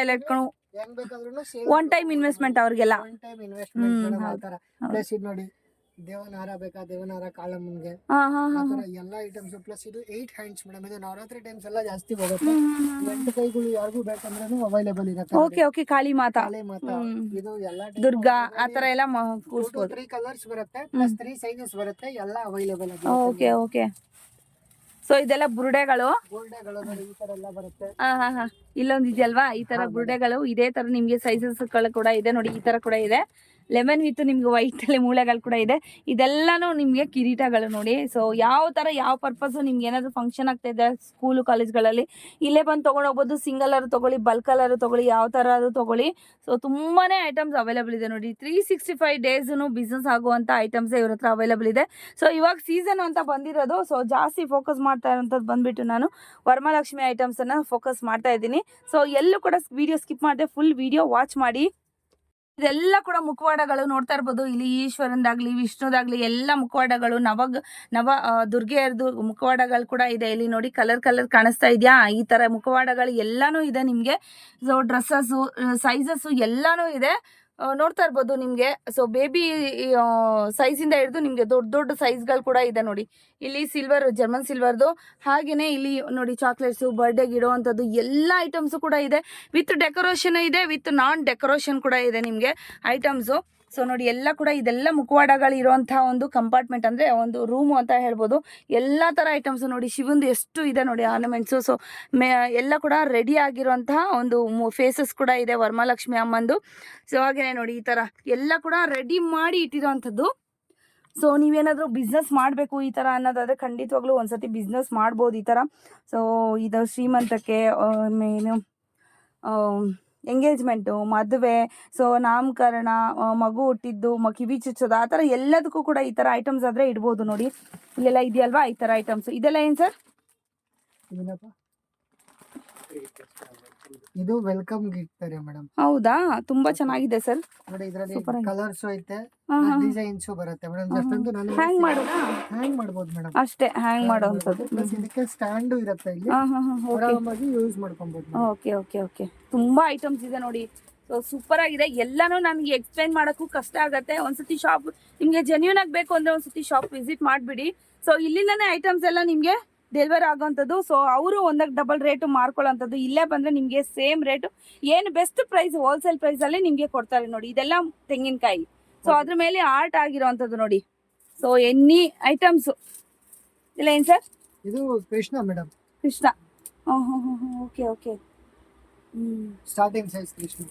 ಎಲ್ಲ ಇಟ್ಕೊಂಡು ಹೆಂಗ್ ಬೇಕಾದ್ರೂ ಒನ್ ಟೈಮ್ ಇನ್ವೆಸ್ಟ್ಮೆಂಟ್ ಅವ್ರಿಗೆಲ್ಲ. ಒನ್ ಟೈಮ್ ಇನ್ವೆಸ್ಟ್ಮೆಂಟ್ ಆ ತರ. ಪ್ಲಸ್ ಇದು ನೋಡಿ ದೇವನಾರ ಬೇಕಾ, ದೇವನಾರ ಕಾಳಮ್ಮನ್ಗೆ ಎಲ್ಲ ಐಟಮ್ಸ್. ಪ್ಲಸ್ ಇದು 8 ಹ್ಯಾಂಡ್ಸ್ ಮೇಡಮ್. ಇದು ನವರಾತ್ರಿ ಟೈಮ್ಸ್ ಎಲ್ಲ ಜಾಸ್ತಿ ಹೋಗುತ್ತೆ. 8 ಕೈಗಳು ಯಾರಿಗೂ ಬೇಕಂದ್ರೂ ಅವೈಲೇಬಲ್ ಇರುತ್ತೆ. Okay okay. ಕಾಳಿ ಮಾತಾ, ಇದು ಎಲ್ಲ ದುರ್ಗಾ ಆತರ ಎಲ್ಲ ಕೂರಿಸಬಹುದು. 3 ಕಲರ್ಸ್ ಬರುತ್ತೆ, ಪ್ಲಸ್ 3 ಸೈಜಸ್ ಬರುತ್ತೆ, ಎಲ್ಲ ಅವೈಲೇಬಲ್ ಆಗಿದೆ. Okay okay. ಸೊ ಇದೆಲ್ಲ ಬುರುಡೆಗಳು. ಗೋಲ್ಡೆಗಳು ನೋಡಿ ಈ ತರ ಎಲ್ಲ ಬರುತ್ತೆ. ಹಾ ಇಲ್ಲೊಂದು ಇದೆಯಲ್ವಾ ಈ ತರ ಬುರುಡೆಗಳು. ಇದೇ ತರ ನಿಮ್ಗೆ ಸೈಜಸ್ ಕೂಡ ಇದೆ ನೋಡಿ, ಈ ತರ ಕೂಡ ಇದೆ. ಲೆಮನ್ ವಿತ್ ನಿಮ್ಗೆ ವೈಟ್ ಅಲ್ಲಿ ಮೂಳೆಗಳು ಕೂಡ ಇದೆ. ಇದೆಲ್ಲಾನು ನಿಮ್ಗೆ ಕಿರೀಟಗಳು ನೋಡಿ. ಸೊ ಯಾವ ತರ ಯಾವ ಪರ್ಪಸ್ ನಿಮ್ಗೆ ಏನಾದ್ರು ಫಂಕ್ಷನ್ ಆಗ್ತಾ ಇದೆ ಸ್ಕೂಲು ಕಾಲೇಜ್ಗಳಲ್ಲಿ ಇಲ್ಲೇ ಬಂದು ತಗೊಂಡು ಹೋಗ್ಬೋದು. ಸಿಂಗಲ್ ಆರು ತಗೊಳ್ಳಿ, ಬಲ್ಕ್ ಆರು ತಗೊಳ್ಳಿ, ಯಾವ ತರ ಆದ್ರೂ ತಗೊಳ್ಳಿ. ಸೊ ತುಂಬಾನೇ ಐಟಮ್ಸ್ ಅವೈಲೇಬಲ್ ಇದೆ ನೋಡಿ. 365 ಡೇಸ್ ಬಿಸ್ನೆಸ್ ಆಗುವಂತ ಐಟಮ್ಸ್ ಇವ್ರ ಹತ್ರ ಅವೈಲೇಬಲ್ ಇದೆ. ಸೊ ಇವಾಗ ಸೀಸನ್ ಅಂತ ಬಂದಿರೋದು. ಸೊ ಜಾಸ್ತಿ ಫೋಕಸ್ ಮಾಡ್ತಾ ಇರೋಂಥದ್ದು ಬಂದ್ಬಿಟ್ಟು ನಾನು ವರಮಹಾಲಕ್ಷ್ಮಿ ಐಟಮ್ಸ್ ಅನ್ನ ಫೋಕಸ್ ಮಾಡ್ತಾ ಇದ್ದೀನಿ. ಸೊ ಎಲ್ಲೂ ಕೂಡ ವಿಡಿಯೋ ಸ್ಕಿಪ್ ಮಾಡದೆ ಫುಲ್ ವಿಡಿಯೋ ವಾಚ್ ಮಾಡಿ. ಇದೆಲ್ಲ ಕೂಡ ಮುಖವಾಡಗಳು ನೋಡ್ತಾ ಇರ್ಬೋದು. ಇಲ್ಲಿ ಈಶ್ವರಂದಾಗ್ಲಿ ವಿಷ್ಣುದಾಗ್ಲಿ ಎಲ್ಲ ಮುಖವಾಡಗಳು ನವ ದುರ್ಗೆಯರ್ದು ಮುಖವಾಡಗಳು ಕೂಡ ಇದೆ. ಇಲ್ಲಿ ನೋಡಿ ಕಲರ್ ಕಾಣಿಸ್ತಾ ಇದೆಯಾ, ಈ ತರ ಮುಖವಾಡಗಳು ಎಲ್ಲಾನು ಇದೆ ನಿಮ್ಗೆ. ಸೊ ಡ್ರೆಸ್ಸಸ್ಸು ಸೈಜಸ್ಸು ಎಲ್ಲಾನು ಇದೆ, ನೋಡ್ತಾ ಇರ್ಬೋದು ನಿಮ್ಗೆ. ಸೊ ಬೇಬಿ ಸೈಜಿಂದ ಹಿಡಿದು ನಿಮ್ಗೆ ದೊಡ್ಡ ಸೈಜ್ಗಳು ಕೂಡ ಇದೆ ನೋಡಿ. ಇಲ್ಲಿ ಸಿಲ್ವರ್, ಜರ್ಮನ್ ಸಿಲ್ವರ್ದು, ಹಾಗೇನೆ ಇಲ್ಲಿ ನೋಡಿ ಚಾಕ್ಲೇಟ್ಸು, ಬರ್ಡೇಗೆ ಇಡುವಂಥದ್ದು ಎಲ್ಲ ಐಟಮ್ಸು ಕೂಡ ಇದೆ. ವಿತ್ ಡೆಕೋರೇಷನ್ ಇದೆ, ವಿತ್ ನಾನ್ ಡೆಕೋರೇಷನ್ ಕೂಡ ಇದೆ ನಿಮಗೆ ಐಟಮ್ಸು. ಸೊ ನೋಡಿ ಎಲ್ಲ ಕೂಡ ಇದೆಲ್ಲ ಮುಖವಾಡಗಳು ಇರುವಂತಹ ಒಂದು ಕಂಪಾರ್ಟ್ಮೆಂಟ್, ಅಂದರೆ ಒಂದು ರೂಮು ಅಂತ ಹೇಳ್ಬೋದು. ಎಲ್ಲ ಥರ ಐಟಮ್ಸು ನೋಡಿ, ಶಿವಂದು ಎಷ್ಟು ಇದೆ ನೋಡಿ ಆರ್ನಮೆಂಟ್ಸು. ಸೊ ಎಲ್ಲ ಕೂಡ ರೆಡಿ ಆಗಿರುವಂತಹ ಒಂದು ಫೇಸಸ್ ಕೂಡ ಇದೆ ವರಮಹಾಲಕ್ಷ್ಮಿ ಅಮ್ಮಂದು. ಸೊ ಹಾಗೆಯೇ ನೋಡಿ ಈ ಥರ ಎಲ್ಲ ಕೂಡ ರೆಡಿ ಮಾಡಿ ಇಟ್ಟಿರೋವಂಥದ್ದು. ಸೊ ನೀವೇನಾದರೂ ಬಿಸ್ನೆಸ್ ಮಾಡಬೇಕು ಈ ಥರ ಅನ್ನೋದಾದರೆ ಖಂಡಿತವಾಗ್ಲೂ ಒಂದ್ಸತಿ ಬಿಸ್ನೆಸ್ ಮಾಡ್ಬೋದು ಈ ಥರ. ಸೊ ಇದು ಶ್ರೀಮಂತಕ್ಕೆ ಮೇನು ಎಂಗೇಜ್ಮೆಂಟು, ಮದುವೆ, ಸೊ ನಾಮಕರಣ, ಮಗು ಹುಟ್ಟಿದ್ದು, ಕಿವಿ ಚುಚ್ಚೋದು, ಆ ಥರ ಎಲ್ಲದಕ್ಕೂ ಕೂಡ ಈ ಥರ ಐಟಮ್ಸ್ ಆದರೆ ಇಡ್ಬೋದು ನೋಡಿ. ಇಲ್ಲೆಲ್ಲ ಇದೆಯಲ್ವಾ ಈ ಥರ ಐಟಮ್ಸ್. ಇದೆಲ್ಲ ಏನು ಸರ್? ಇದು ವೆಲ್ಕಮ್ ಗಿಫ್ಟ್ ಮೇಡಮ್. ಹೌದಾ, ತುಂಬಾ ಚೆನ್ನಾಗಿದೆ ಸರ್. ನೋಡಿ ಇದರಲ್ಲಿ ಕಲರ್ಸ್ ಐತೆ, ಡಿಸೈನ್ಸ್ ಬರುತ್ತೆ ಮೇಡಮ್. ಜಸ್ಟ್ ಅಂತೂ ನಾನು ಹ್ಯಾಂಗ್ ಮಾಡೋದಾ? ಹ್ಯಾಂಗ್ ಮಾಡಬಹುದು ಮೇಡಮ್, ಅಷ್ಟೇ ಹ್ಯಾಂಗ್ ಮಾಡೋವಂಥದ್ದು. ಪ್ಲಸ್ ಇದಕ್ಕೆ ಸ್ಟ್ಯಾಂಡ್ ಇರುತ್ತೆ, ಇಲ್ಲಿ ಆರಾಮಾಗಿ ಯೂಸ್ ಮಾಡ್ಕೊಬಹುದು. ಓಕೆ ಓಕೆ ಓಕೆ, ತುಂಬಾ ಐಟಮ್ಸ್ ಇದೆ ನೋಡಿ. ಸೊ ಸೂಪರ್ ಆಗಿದೆ. ಎಲ್ಲಾನು ನನಗೆ ಎಕ್ಸ್ಪ್ಲೈನ್ ಮಾಡೋಕ್ಕೂ ಕಷ್ಟ ಆಗುತ್ತೆ. ಒಂದ್ಸತಿ ಶಾಪ್ ನಿಮಗೆ ಜೆನ್ಯೂನ್ ಆಗಿ ಬೇಕು ಅಂದ್ರೆ ಒಂದ್ಸತಿ ಶಾಪ್ ವಿಸಿಟ್ ಮಾಡಿಬಿಡಿ. ಸೊ ಇಲ್ಲಿಂದಾನೆ ಐಟಮ್ಸ್ ಎಲ್ಲ ನಿಮಗೆ ಡೆಲಿವರ್ ಆಗೋವಂಥದ್ದು. ಸೊ ಅವರು ಒಂದಕ್ಕೆ ಡಬಲ್ ರೇಟು ಮಾರ್ಕೊಳ್ಳೋಂಥದ್ದು. ಇಲ್ಲೇ ಬಂದರೆ ನಿಮಗೆ ಸೇಮ್ ರೇಟು, ಏನು ಬೆಸ್ಟ್ ಪ್ರೈಸ್ ಹೋಲ್ಸೇಲ್ ಪ್ರೈಸಲ್ಲಿ ನಿಮಗೆ ಕೊಡ್ತಾರೆ ನೋಡಿ. ಇದೆಲ್ಲ ತೆಂಗಿನಕಾಯಿ. ಸೊ ಅದ್ರ ಮೇಲೆ ಆರ್ಟ್ ಆಗಿರೋವಂಥದ್ದು ನೋಡಿ. ಸೊ ಎನ್ನಿ ಐಟಮ್ಸು ಇಲ್ಲ ಏನು ಸರ್? ಇದು Krishna madam. Krishna, okay okay. Starting size Krishna.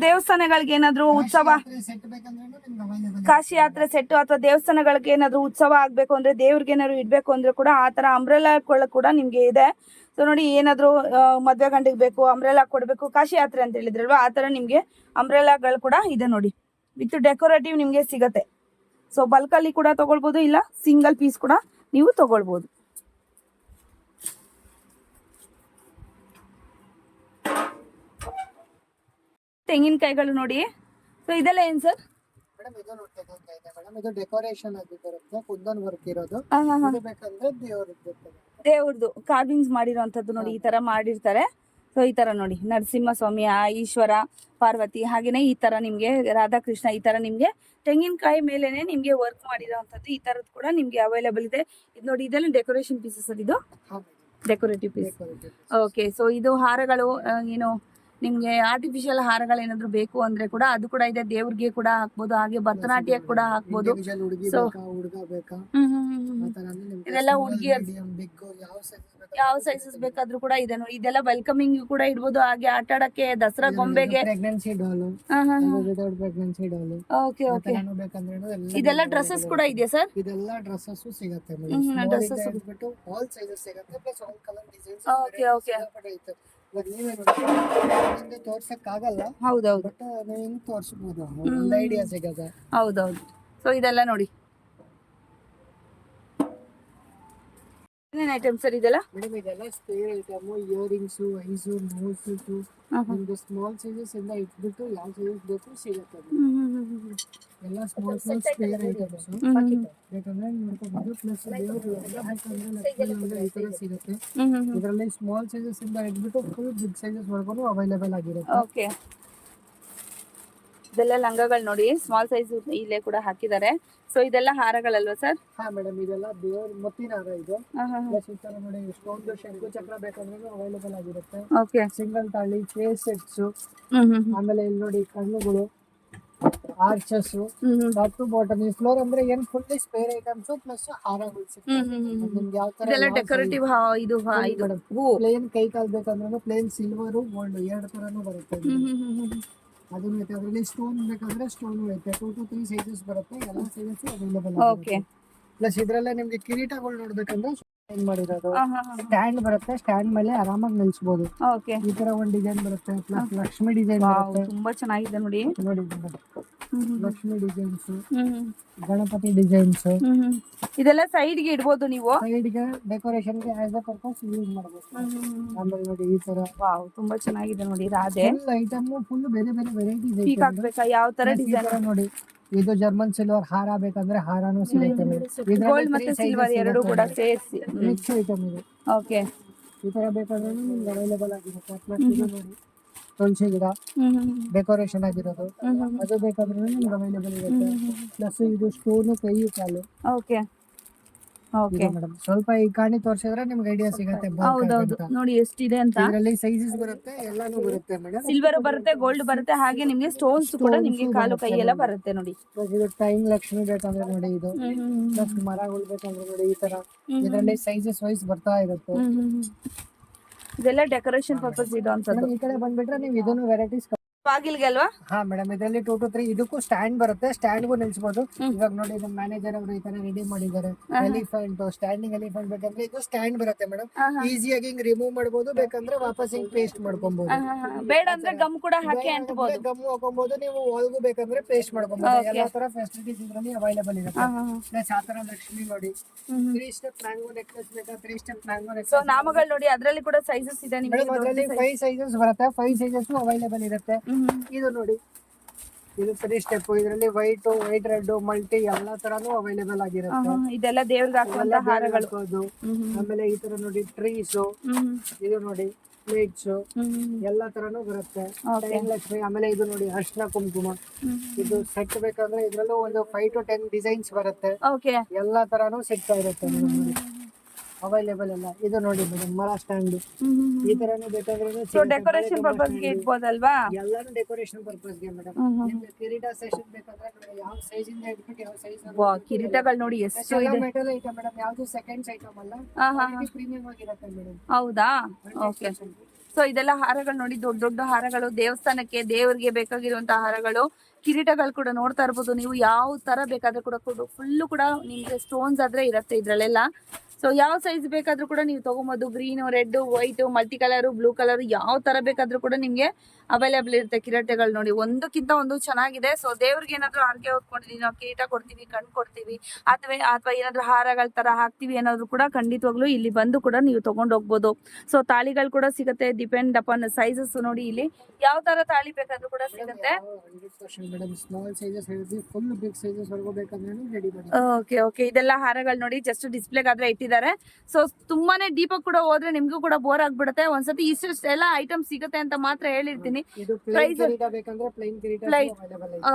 ದೇವಸ್ಥಾನಗಳಿಗೆ ಏನಾದ್ರು ಉತ್ಸವ, ಸೆಟ್ ಬೇಕಂದ್ರೆ ನಿಮ್ಗೆ ಅವೈಲೇಬಲ್. ಕಾಶಿ ಯಾತ್ರೆ ಸೆಟ್ಟು ಅಥವಾ ದೇವಸ್ಥಾನಗಳಿಗೆ ಏನಾದ್ರು ಉತ್ಸವ ಆಗ್ಬೇಕು ಅಂದ್ರೆ, ದೇವ್ರಿಗೆ ಏನಾದ್ರು ಇಡ್ಬೇಕು ಅಂದ್ರೆ ಕೂಡ ಆ ತರ ಅಂಬ್ರೆಲಾಗಳು ಕೂಡ ನಿಮ್ಗೆ ಇದೆ. ಸೊ ನೋಡಿ, ಏನಾದ್ರು ಮದ್ವೆ ಗಂಡಿಗೆ ಬೇಕು ಅಂಬ್ರೆಲಾ ಕೊಡ್ಬೇಕು, ಕಾಶಿ ಯಾತ್ರೆ ಅಂತ ಹೇಳಿದ್ರಲ್ವಾ, ಆ ತರ ನಿಮ್ಗೆ ಅಂಬ್ರೆಲಾಗಳು ಕೂಡ ಇದೆ ನೋಡಿ. ವಿತ್ ಡೆಕೋರೇಟಿವ್ ನಿಮ್ಗೆ ಸಿಗತ್ತೆ. ಸೊ ಬಲ್ಕಲ್ಲಿ ಕೂಡ ತಗೊಳ್ಬೋದು, ಇಲ್ಲ ಸಿಂಗಲ್ ಪೀಸ್ ಕೂಡ ನೀವು ತಗೊಳ್ಬೋದು. ತೆಂಗಿನಕಾಯಿಗಳು ನೋಡಿ. ಸೊ ಇದೆಲ್ಲ ಏನ್ ಸರ್? ಮೇಡಮ್ ಇದು ನೋಡಿ ತೆಂಗಿನಕಾಯಿ ಇದೆ ಮೇಡಮ್. ಇದು ಡೆಕೋರೇಷನ್ ಆಗಿ ಬರುತ್ತೆ, ಕುಂದನ್ ವರ್ಕ್ ಇರೋದು. ಇದು ಬೇಕಂದ್ರೆ ದೇವ್ರದ್ದು ಕಾರ್ವಿಂಗ್ಸ್ ಮಾಡಿರೋಂಥದ್ದು ನೋಡಿ, ಈ ತರ ಮಾಡಿರ್ತಾರೆ. ಸೊ ಈ ತರ ನೋಡಿ, ನರಸಿಂಹ ಸ್ವಾಮಿ, ಈಶ್ವರ, ಪಾರ್ವತಿ, ಹಾಗೇನೆ ಈ ತರ ನಿಮ್ಗೆ ರಾಧಾಕೃಷ್ಣ, ಈ ತರ ನಿಮ್ಗೆ ತೆಂಗಿನಕಾಯಿ ಮೇಲೆನೆ ನಿಮ್ಗೆ ವರ್ಕ್ ಮಾಡಿರೋಂಥದ್ದು ಈ ತರದ್ ಕೂಡ ನಿಮ್ಗೆ ಅವೈಲೇಬಲ್ ಇದೆ. ಇದು ನೋಡಿ, ಇದೆಲ್ಲ ಡೆಕೋರೇಷನ್ ಪೀಸಸ್ ಅದು, ಇದು ಡೆಕೋರೇಟಿವ್ ಪೀಸ್. ಓಕೆ. ಸೊ ಇದು ಹಾರಗಳು, ಏನು ನಿಮ್ಗೆ ಆರ್ಟಿಫಿಷಿಯಲ್ ಹಾರಗಳು ಏನಾದ್ರು ಬೇಕು ಅಂದ್ರೆ ಕೂಡ ಅದು ಕೂಡ ಇದೆ. ದೇವ್ರಿಗೆ ಕೂಡ ಹಾಕ್ಬೋದು, ಹಾಗೆ ಭರತನಾಟ್ಯ ಕೂಡ ಹಾಕ್ಬೋದು. ಸೊ ಇದೆಲ್ಲ ಹುಡುಗಿಯರ್ ಯಾವ ಸೈಜಸ್ ಬೇಕಾದ್ರೂ ಕೂಡ ಇದೆ ನೋಡಿ. ಇದೆಲ್ಲ ವೆಲ್ಕಮಿಂಗ್ ಕೂಡ ಇಡ್ಬೋದು, ಹಾಗೆ ಆಟ ಆಡಕ್ಕೆ, ದಸರಾ ಗೊಂಬೆಗೆ. Okay okay. ಇದೆಲ್ಲ ಡ್ರೆಸ್ಸಸ್ ಕೂಡ ಇದೆಯಾ ಸರ್? ಇದೆಲ್ಲ ಡ್ರೆಸ್ಸಸ್ ಸಿಗುತ್ತೆ. Okay okay. ತೋರ್ಸಕ್ ಆಗಲ್ಲ, ಹೌದೌದು, ಬಟ್ ನೀವು ಹಿಂಗ್ ತೋರ್ಸಬಹುದು, ಒಂದು ಐಡಿಯಾ ಸಿಗತ್ತೆ. ಹೌದೌದು. ಸೊ ಇದೆಲ್ಲ ನೋಡಿ, ಏನೇನ್ ಐಟಮ್ ಸರ್ ಇದೆಲ್ಲ? ಮೇಡಮ್ ಇದೆಲ್ಲ spare item, earrings, ice, nose, ನಿಮ್ಗೆ ಸ್ಮಾಲ್ ಸೈಜಸ್ ಇಂದ ಇಟ್ಬಿಟ್ಟು ಯಾವ ಸೈಜಸ್ ಬೇಕು ಸಿಗುತ್ತೆ. ಎಲ್ಲ ಸ್ಮಾಲ್ ಸ್ಪೇರ್ ಐಟಮ್ಸ್ ಬೇಕಂದ್ರೆ ನೋಡ್ಕೋಬಹುದು. ಪ್ಲಸ್ ಬೇಕಂದ್ರೆ ಈ ತರ ಸಿಗುತ್ತೆ. ಇದರಲ್ಲಿ ಸ್ಮಾಲ್ ಸೈಜಸ್ ಇಂದ ಇಟ್ಬಿಟ್ಟು ಫುಲ್ ಬಿಗ್ ಸೈಜಸ್ ವರ್ಗು ಅವೈಲೇಬಲ್ ಆಗಿರುತ್ತೆ. ಓಕೆ. ಇದೆಲ್ಲ ಲಂಗಗಳು ನೋಡಿ, ಸ್ಮಾಲ್ ಸೈಜ್ ಇಲ್ಲೇ ಕೂಡ ಹಾಕಿದ್ದಾರೆ. ಸೊ ಇದೆಲ್ಲ ಹಾರಗಳಲ್ವಾ ಸರ್? ಹಾ ಮೇಡಮ್, ಇದೆಲ್ಲ ದೇವ್ರ ಮುತ್ತಿನ ಹಾರ. ಇದು ಪ್ಲಸ್ ಈ ತರ ನೋಡಿ, ಎಷ್ಟೊಂದು ಶಂಕು ಚಕ್ರ ಬೇಕಂದ್ರೆ ಅವೈಲೇಬಲ್ ಆಗಿರುತ್ತೆ. ಓಕೆ. ಸಿಂಗಲ್ ತಾಳಿ, ಫೇಸ್ ಸೆಟ್ಸ್, ಆಮೇಲೆ ಇಲ್ಲಿ ನೋಡಿ ಕಣ್ಣುಗಳು, ಆರ್ಚಸ್ ಟಾಪ್ ಟು ಬಾಟಮ್. ಈ ಫ್ಲೋರ್ ಅಂದ್ರೆ ಏನ್ ಫುಲ್ ಸ್ಪೇರ್ ಐಟಮ್ಸ್ ಪ್ಲಸ್ ಹಾರಗಳು ಸಿಗ್ತವೆ. ನಿಮ್ಗೆ ಯಾವ ತರ ಇದೆಲ್ಲ ಡೆಕೋರೇಟಿವ್ ಇದು ಹೂ. ಪ್ಲೇನ್ ಕೈ ಕಾಲ್ ಬೇಕಂದ್ರೆ ಪ್ಲೇನ್ ಸಿಲ್ವರ್ ಗೋಲ್ಡ್ ಎರಡು ತರಾನು ಬರುತ್ತೆ. ಅದನ್ನ ಐತೆ. ಅದರಲ್ಲಿ ಸ್ಟೋನ್ ಬೇಕಂದ್ರೆ ಸ್ಟೋನ್ ಐತೆ. 2 to 3 ಸೈಜಸ್ ಬರುತ್ತೆ. ಎಲ್ಲ ಸೈಜಸ್ ಅವೈಲೇಬಲ್ ಓಕೆ. ಪ್ಲಸ್ ಇದ್ರಲ್ಲೇ ನಿಮ್ಗೆ ಕಿರೀಟಗಳು ನೋಡ್ಬೇಕಂದ್ರೆ ಏನ್ ಮಾಡಿರೋದು ಸ್ಟ್ಯಾಂಡ್ ಬರುತ್ತೆ. ಸ್ಟ್ಯಾಂಡ್ ಮೇಲೆ ಆರಾಮಾಗಿ ನಿಲ್ಸ್ಬೋದು. ಓಕೆ. ಈ ತರ ಒಂದ್ ಡಿಸೈನ್ ಬರುತ್ತೆ. ಪ್ಲಸ್ ಲಕ್ಷ್ಮಿ ಡಿಸೈನ್ ಬರುತ್ತೆ. ತುಂಬಾ ಚೆನ್ನಾಗಿದೆ ನೋಡಿ. ನೋಡಿ ಲಕ್ಷ್ಮಿ ಡಿಸೈನ್ಸ್, ಗಣಪತಿ ಡಿಸೈನ್ಸ್. ಇದೆಲ್ಲ ಸೈಡ್ ಗೆ ಇಡ್ಬೋದು ನೀವು. ಸೈಡ್ ಗೆ ಡೆಕೋರೇಷನ್ ಗೆ ಆಸ್ ಅ ಪರ್ಪಸ್ ಯೂಸ್ ಮಾಡಬಹುದು. ಆಮೇಲೆ ನೋಡಿ ಈ ತರ ವಾವ್ ತುಂಬಾ ಚೆನ್ನಾಗಿದೆ ನೋಡಿ. ರಾಧೆ ಫುಲ್ ಐಟಮ್ ಫುಲ್ ಬೇರೆ ಬೇರೆ ವೆರೈಟೀಸ್ ಐತೆ. ಪೀಕ್ ಹಾಕ್ಬೇಕಾ ಯಾವ ತರ ಡಿಸೈನ್ ನೋಡಿ. ಇದು ಜರ್ಮನ್ ಸಿಲ್ವರ್ ಹಾರ ಬೇಕಂದ್ರೆ ಹಾರಾನು ಸಿಗುತ್ತೆ. ಗೋಲ್ಡ್ ಮತ್ತೆ ಸಿಲ್ವರ್ ಎರಡು ಕೂಡ ಸೇರಿಸಿ ರಿಚ್ ಐಟಮ್ ಇದೆ. ಓಕೆ. ಈ ತರ ಬೇಕಂದ್ರೆ ನಿಮ್ಗೆ ಅವೈಲೇಬಲ್ ಆಗಿರುತ್ತೆ. ಪ್ಲಸ್ ಇದು ನೋಡಿ ತುಳಸಿ ಗಿಡ ಡೆಕೋರೇಷನ್ ಆಗಿರೋದು ಅದು ಬೇಕಾದ್ರೆ ನಿಮ್ಗೆ ಅವೈಲೇಬಲ್ ಇರುತ್ತೆ. ಪ್ಲಸ್ ಇದು ಸ್ಟೋನ್ ಕೈ ಕಾಲು. ಓಕೆ ಓಕೆ ಮೇಡಮ್ ಸ್ವಲ್ಪ ಈ ಕಾಣಿ ತೋರಿಸಿದ್ರೆ ನಿಮ್ಗೆ ಐಡಿಯಾ ಸಿಗುತ್ತೆ. ಹೌದೌದು ನೋಡಿ ಎಷ್ಟಿದೆ ಅಂತ. ಇದರಲ್ಲಿ ಸೈಜಸ್ ಬರುತ್ತೆ, ಎಲ್ಲಾನು ಬರುತ್ತೆ ಮೇಡಮ್. ಸಿಲ್ವರ್ ಬರುತ್ತೆ, ಗೋಲ್ಡ್ ಬರುತ್ತೆ, ಹಾಗೆ ನಿಮ್ಗೆ ಸ್ಟೋನ್ಸ್ ಕೂಡ ನಿಮ್ಗೆ ಕಾಲು ಕೈ ಎಲ್ಲ ಬರುತ್ತೆ ನೋಡಿ. ಇದು ಟೈಮ್ ಲಕ್ಷ್ಮಿ ಬೇಕಂದ್ರೆ ನೋಡಿ ಇದು. ಪ್ಲಸ್ ಮರಗಳು ಬೇಕಂದ್ರೆ ನೋಡಿ ಈ ತರ. ಇದರಲ್ಲಿ ಸೈಜಸ್ ವೈಸ್ ಬರ್ತಾ ಇರುತ್ತೆ. ಇದೆಲ್ಲ ಡೆಕೋರೇಷನ್ ಪರ್ಪಸ್ ಇದು ಅಂತ. ಈ ಕಡೆ ಬಂದ್ಬಿಟ್ರೆ ನೀವು ಇದನ್ನು ವೆರೈಟೀಸ್ ಬಾಗಿಲ್ಗೆ ಅಲ್ವಾ? ಹಾ ಮೇಡಮ್, ಇದರಲ್ಲಿ 2 to 3 ಇದಕ್ಕೂ ಸ್ಟ್ಯಾಂಡ್ ಬರುತ್ತೆ. ಸ್ಟ್ಯಾಂಡ್ಗೂ ನಿಲ್ಸಬಹುದು. ಇವಾಗ ನೋಡಿ ನಮ್ಮ ಮ್ಯಾನೇಜರ್ ಅವರು ಈ ತರ ರೆಡಿ ಮಾಡಿದ್ದಾರೆ. ಎಲಿಫೆಂಟ್, ಸ್ಟ್ಯಾಂಡಿಂಗ್ ಎಲಿಫೆಂಟ್ ಬೇಕಂದ್ರೆ ಇದು ಸ್ಟ್ಯಾಂಡ್ ಬರುತ್ತೆ ಮೇಡಮ್. ಈಸಿಯಾಗಿ ಹಿಂಗ್ ರಿಮೂವ್ ಮಾಡಬಹುದು. ಬೇಕಂದ್ರೆ ವಾಪಸ್ ಹಿಂಗ್ ಪೇಸ್ಟ್ ಮಾಡ್ಕೊಬಹುದು. ಬೇಡ ಅಂದ್ರೆ ಗಮ್ ಕೂಡ ಹಾಕಿ ಅಂಟಬಹುದು. ಗಮ್ ಹಾಕೊಬಹುದು. ನೀವು ವಾಲ್ಗೂ ಬೇಕಂದ್ರೆ ಪೇಸ್ಟ್ ಮಾಡ್ಕೊಬಹುದು. ಎಲ್ಲಾ ತರ ಫೆಸಿಲಿಟೀಸ್ ಇದರಲ್ಲಿ ಅವೈಲೇಬಲ್ ಇರುತ್ತೆ. ಪ್ಲಸ್ ಆ ತರ ಲಕ್ಷ್ಮಿ ನೋಡಿ 3 ಸ್ಟೆಪ್ ಮ್ಯಾಂಗೋ ನೆಕ್ಲೆಸ್ ಬೇಕಾ 3 ಸ್ಟೆಪ್ ಮ್ಯಾಂಗೋ ನೆಕ್ಲೆಸ್. ಸೊ ನಾಮಗಳು ನೋಡಿ ಅದರಲ್ಲಿ ಕೂಡ ಸೈಜಸ್ ಇದೆ ನಿಮಗೆ. ಅದರಲ್ಲಿ 5 ಸೈಜಸ್ ಬರುತ್ತೆ. 5 ಸೈಜಸ್ ಅವೈಲೇಬಲ್ ಇರುತ್ತೆ. ಇದು ನೋಡಿ ಇದು 3 ಸ್ಟೆಪ್. ಇದರಲ್ಲಿ ವೈಟ್ ರೆಡ್ ಮಲ್ಟಿ ಎಲ್ಲಾ ತರಾನು ಅವೈಲೇಬಲ್ ಆಗಿರುತ್ತೆ. ಇದೆಲ್ಲ ದೇವ್ರಿಗೆ ಹಾಕುವಂತ ಹಾರಗಳು. ಆಮೇಲೆ ಈ ತರ ನೋಡಿ ಟ್ರೀಸ್, ಇದು ನೋಡಿ ಪ್ಲೇಟ್ಸ್ ಎಲ್ಲಾ ತರಾನು ಬರುತ್ತೆ. ಲಕ್ಷ್ಮಿ. ಆಮೇಲೆ ಇದು ನೋಡಿ ಅರ್ಶನ ಕುಂಕುಮ. ಇದು ಸೆಟ್ ಬೇಕಂದ್ರೆ ಇದ್ರಲ್ಲೂ ಒಂದು 5 to 10 ಡಿಸೈನ್ಸ್ ಬರುತ್ತೆ. ಎಲ್ಲಾ ತರಾನು ಸಿಗ್ತಾ ಇರುತ್ತೆ ಅವೈಲೇಬಲ್ ಎಲ್ಲ. ಇದು ನೋಡಿ ಮೇಡಮ್ ಮರ ಸ್ಟ್ಯಾಂಡ್. ಈ ತರಾನು ಬೇಕಾದ್ರೆ ಡೆಕೋರೇಷನ್ ಪರ್ಪಸ್ ಗೆ ಇಟ್ಬೋದಲ್ವಾ? ಎಲ್ಲಾನು ಡೆಕೋರೇಷನ್ ಪರ್ಪಸ್ ಗೆ ಮೇಡಮ್. ನಿಮ್ಗೆ ಕಿರೀಟ ಸೆಷನ್ ಬೇಕಾದ್ರೆ ನೋಡಿ ಯಾವ ಸೈಜ್ ಇಂದ ಹಿಡಿದು ಯಾವ ಸೈಜ್. ಕಿರೀಟಗಳು ನೋಡಿ ಎಷ್ಟು ಇದೆ. ಮೆಟಲ್ ಐಟಮ್ ಮೇಡಮ್, ಯಾವುದು ಸೆಕೆಂಡ್ಸ್ ಐಟಮ್ ಅಲ್ಲ. ಪ್ರೀಮಿಯಂ ಆಗಿರುತ್ತೆ ಮೇಡಮ್. ಹೌದಾ? ಓಕೆ. ಸೊ ಇದೆಲ್ಲ ಹಾರಗಳು ನೋಡಿ, ದೊಡ್ಡ ದೊಡ್ಡ ಹಾರಗಳು, ದೇವಸ್ಥಾನಕ್ಕೆ ದೇವರಿಗೆ ಬೇಕಾಗಿರುವಂತಹ ಹಾರಗಳು. ಕಿರೀಟಗಳು ಕೂಡ ನೋಡ್ತಾ ಇರ್ಬೋದು ನೀವು. ಯಾವ ತರ ಬೇಕಾದ್ರೂ ಕೂಡ ಫುಲ್ಲು ಕೂಡ ನಿಮ್ಗೆ ಸ್ಟೋನ್ಸ್ ಆದ್ರೆ ಇರುತ್ತೆ ಇದ್ರಲ್ಲೆಲ್ಲ. ಸೊ ಯಾವ ಸೈಜ್ ಬೇಕಾದ್ರೂ ಕೂಡ ನೀವು ತಗೊಬೋದು. Green, red, white, multi colour, blue colour ಯಾವ ತರ ಬೇಕಾದ್ರೂ ಕೂಡ ನಿಮ್ಗೆ ಅವೈಲೇಬಲ್ ಇರುತ್ತೆ. ಕಿರೀಟಗಳು ನೋಡಿ ಒಂದಕ್ಕಿಂತ ಒಂದು ಚೆನ್ನಾಗಿದೆ. ಸೊ ದೇವ್ರಿಗೆ ಏನಾದ್ರು ಹರಕೆ ಹೊತ್ಕೊಂಡಿದೀವಿ, ನಾವು ಕಿರೀಟ ಕೊಡ್ತೀವಿ, ಕಣ್ ಕೊಡ್ತೀವಿ, ಅಥವಾ ಏನಾದ್ರು ಹಾರಗಳ ತರ ಹಾಕ್ತಿವಿ ಏನಾದ್ರು ಕೂಡ ಖಂಡಿತವಾಗ್ಲೂ ಇಲ್ಲಿ ಬಂದು ಕೂಡ ನೀವು ತಗೊಂಡು ಹೋಗ್ಬೋದು. ಸೊ ತಾಳಿಗಳು ಕೂಡ ಸಿಗುತ್ತೆ. ಡಿಪೆಂಡ್ ಅಪಾನ್ ಸೈಜಸ್ ನೋಡಿ. ಇಲ್ಲಿ ಯಾವ ತರ ತಾಳಿ ಬೇಕಾದ್ರೂ ಕೂಡ ಸಿಗುತ್ತೆ. Okay okay. ಇದೆಲ್ಲ ಹಾರಗಳು ನೋಡಿ ಜಸ್ಟ್ ಡಿಸ್ಪ್ಲೇಗಾದ್ರೆ ಇಟ್ಟಿದ್ದಾರೆ. ಸೊ ತುಂಬಾನೇ ಡೀಪ್ ಕೂಡ ಹೋದ್ರೆ ನಿಮ್ಗೂ ಕೂಡ ಬೋರ್ ಆಗ್ಬಿಡುತ್ತೆ. ಒಂದ್ಸತಿ ಇಷ್ಟು ಎಲ್ಲ ಐಟಮ್ ಸಿಗುತ್ತೆ ಅಂತ ಮಾತ್ರ ಹೇಳಿರ್ತೀನಿ.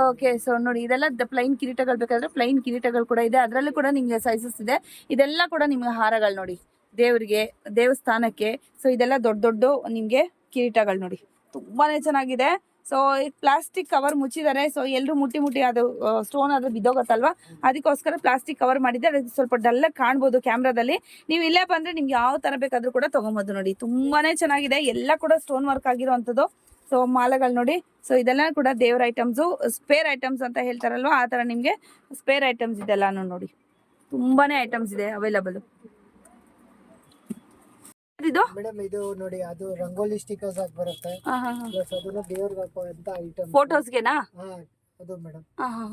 ಓಕೆ. ಸೊ ನೋಡಿ ಇದೆಲ್ಲ ಪ್ಲೈನ್ ಕಿರೀಟಗಳು ಬೇಕಾದ್ರೆ ಪ್ಲೈನ್ ಕಿರೀಟಗಳು ಕೂಡ ಇದೆ. ಅದರಲ್ಲೂ ಕೂಡ ನಿಮ್ಗೆ ಸೈಜಸ್ ಇದೆ. ಇದೆಲ್ಲ ಕೂಡ ನಿಮ್ಗೆ ಹಾರಗಳು ನೋಡಿ ದೇವರಿಗೆ, ದೇವಸ್ಥಾನಕ್ಕೆ. ಸೊ ಇದೆಲ್ಲ ದೊಡ್ಡ ದೊಡ್ಡ ನಿಮ್ಗೆ ಕಿರೀಟಗಳು ನೋಡಿ ತುಂಬಾನೇ ಚೆನ್ನಾಗಿದೆ. ಸೊ ಪ್ಲಾಸ್ಟಿಕ್ ಕವರ್ ಮುಚ್ಚಿದ್ದಾರೆ. ಸೊ ಎಲ್ಲರೂ ಮುಟ್ಟಿ ಅದು ಸ್ಟೋನ್ ಆದ್ರೆ ಬಿದ್ದೋಗತ್ತಲ್ವಾ, ಅದಕ್ಕೋಸ್ಕರ ಪ್ಲಾಸ್ಟಿಕ್ ಕವರ್ ಮಾಡಿದ್ರೆ ಅದಕ್ಕೆ ಸ್ವಲ್ಪ ಡಲ್ ಕಾಣ್ಬೋದು ಕ್ಯಾಮ್ರಾದಲ್ಲಿ. ನೀವು ಇಲ್ಲೇ ಬಂದ್ರೆ ನಿಮ್ಗೆ ಯಾವ ತರ ಬೇಕಾದ್ರೂ ಕೂಡ ತಗೊಬೋದು ನೋಡಿ. ತುಂಬಾನೇ ಚೆನ್ನಾಗಿದೆ. ಎಲ್ಲ ಕೂಡ ಸ್ಟೋನ್ ವರ್ಕ್ ಆಗಿರುವಂತದ್ದು. ಸೊ ಮಾಲೆಗಳು ನೋಡಿ. ಸೊ ಇದೆಲ್ಲ ಕೂಡ ದೇವರ ಐಟಮ್ಸು, ಸ್ಪೇರ್ ಐಟಮ್ಸ್ ಅಂತ ಹೇಳ್ತಾರಲ್ವಾ, ಆ ತರ ನಿಮ್ಗೆ ಸ್ಪೇರ್ ಐಟಮ್ಸ್ ಇದೆಲ್ಲಾನು ನೋಡಿ. ತುಂಬಾನೇ ಐಟಮ್ಸ್ ಇದೆ ಅವೈಲಬಲ್. ಇದು ಮೇಡಮ್ ಇದು ನೋಡಿ ಅದು ರಂಗೋಲಿ ಸ್ಟಿಕರ್ಸ್ ಆಗಿ ಬರುತ್ತೆ. ಪ್ಲಸ್ ಅದನ್ನ ದೇವರಿಗೆ ಹಾಕುವಂತ ಐಟಮ್. ಫೋಟೋಸ್ಗೆನಾ? ಅದು ಮೇಡಮ್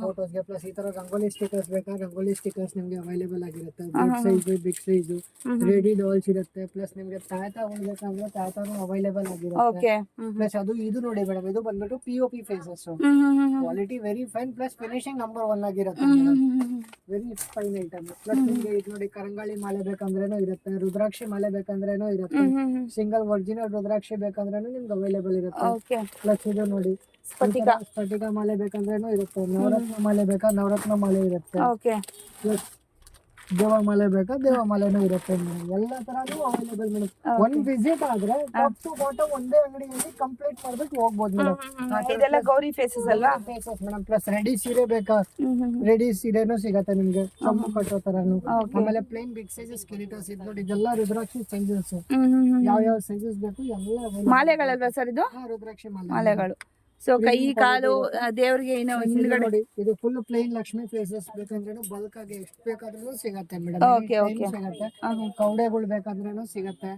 ಫೋಟೋಸ್ಗೆ. ಪ್ಲಸ್ ಈ ತರ ರಂಗೋಲಿ ಸ್ಟಿಕರ್ಸ್ ಬೇಕಾ ರಂಗೋಲಿ ಸ್ಟಿಕರ್ಸ್ ನಿಮ್ಗೆ ಅವೈಲೇಬಲ್ ಆಗಿರುತ್ತೆ. ದೊಡ್ಡ size, big size, ready dolls ಇರುತ್ತೆ. ಪ್ಲಸ್ ನಿಮ್ಗೆ ತಾಯ್ತಾ ಹೊಡ್ಬೇಕಂದ್ರೆ ತಾಯ್ತಾನು ಅವೈಲೇಬಲ್ ಆಗಿರುತ್ತೆ. ಪ್ಲಸ್ ಅದು ಇದು ನೋಡಿ ಮೇಡಮ್, ಇದು ಬಂದ್ಬಿಟ್ಟು POP faces. Quality very fine. Plus finishing number 1 ಆಗಿರುತ್ತೆ. Very fine item. ಪ್ಲಸ್ ನಿಮ್ಗೆ ಇದು ನೋಡಿ ಕರಂಗಾಳಿ ಮಾಲೆ ಬೇಕಂದ್ರೇನು ಇರುತ್ತೆ. ರುದ್ರಾಕ್ಷಿ ಮಾಲೆ ಬೇಕಂದ್ರೇನು ಇರುತ್ತೆ. ಸಿಂಗಲ್ ಒರಿಜಿನಲ್ ರುದ್ರಾಕ್ಷಿ ಬೇಕಂದ್ರೇನು ನಿಮ್ಗೆ ಅವೈಲೇಬಲ್ ಇರುತ್ತೆ. ಪ್ಲಸ್ ಇದು ನೋಡಿ ಸ್ಫಟಿಕ ಮಾಲೆ ಬೇಕಂದ್ರೇನು ಇರುತ್ತೆ. ನವರತ್ನ ಮಾಲೆ ಬೇಕಾ ನವರತ್ನ ಮಾಲೆ ಇರುತ್ತೆ. ದೇವಮಾಲೆ ಬೇಕಾ ದೇವಮಾಲೆನೂ ಇರುತ್ತೆ ಮೇಡಮ್. ಎಲ್ಲ ತರನು ಅವೈಲೇಬಲ್ ಮೇಡಮ್. ಒಂದ್ ವಿಸಿಟ್ ಆದ್ರೆ ಟಾಪ್ ಟು ಬಾಟಮ್ ಒಂದೇ ಅಂಗಡಿಯಲ್ಲಿ ಕಂಪ್ಲೀಟ್ ಮಾಡ್ಬೇಕು ಹೋಗ್ಬೋದು ಮೇಡಮ್. ಇದೆಲ್ಲ ಗೌರಿ ಫೇಸಸ್ ಅಲ್ವಾ? ಮೇಡಮ್ ಪ್ಲಸ್ ರೆಡಿ ಸೀರೆ ಬೇಕಾ ರೆಡಿ ಸೀರೆನೂ ಸಿಗತ್ತೆ ನಿಮ್ಗೆ ಚಂಪು ಕಟ್ಟೋ ತರಾನು. ಆಮೇಲೆ ಪ್ಲೇನ್ ಬಿಗ್ ಸೈಜಸ್ ಕಿರೀಟಸ್ ಇದು ನೋಡಿ, ಇದೆಲ್ಲ ರುದ್ರಾಕ್ಷಿ ಸೈಜಸ್. ಯಾವ ಸೈಜಸ್ ಬೇಕು ಎಲ್ಲ ಮಾಲೆಗಳಲ್ವಾ ಸರ್ ಇದು? ರುದ್ರಾಕ್ಷಿ ಮಾಲೆಗಳು. ಸೊ ಕೈ ಕಾಲು ದೇವ್ರಿಗೆ ಏನೋ ಹಿಂದ್ಗಡೆ ನೋಡಿ, ಇದು ಫುಲ್ ಪ್ಲೇನ್ ಲಕ್ಷ್ಮಿ ಫೇಸಸ್ ಬೇಕಂದ್ರೂ ಬಲ್ಕ್ ಆಗಿ ಎಷ್ಟು ಬೇಕಾದ್ರೂ ಸಿಗತ್ತೆ ಮೇಡಮ್. Okay okay. ಸಿಗತ್ತೆ ಕೌಡೆಗಳು ಬೇಕಾದ್ರೂ ಸಿಗತ್ತೆ.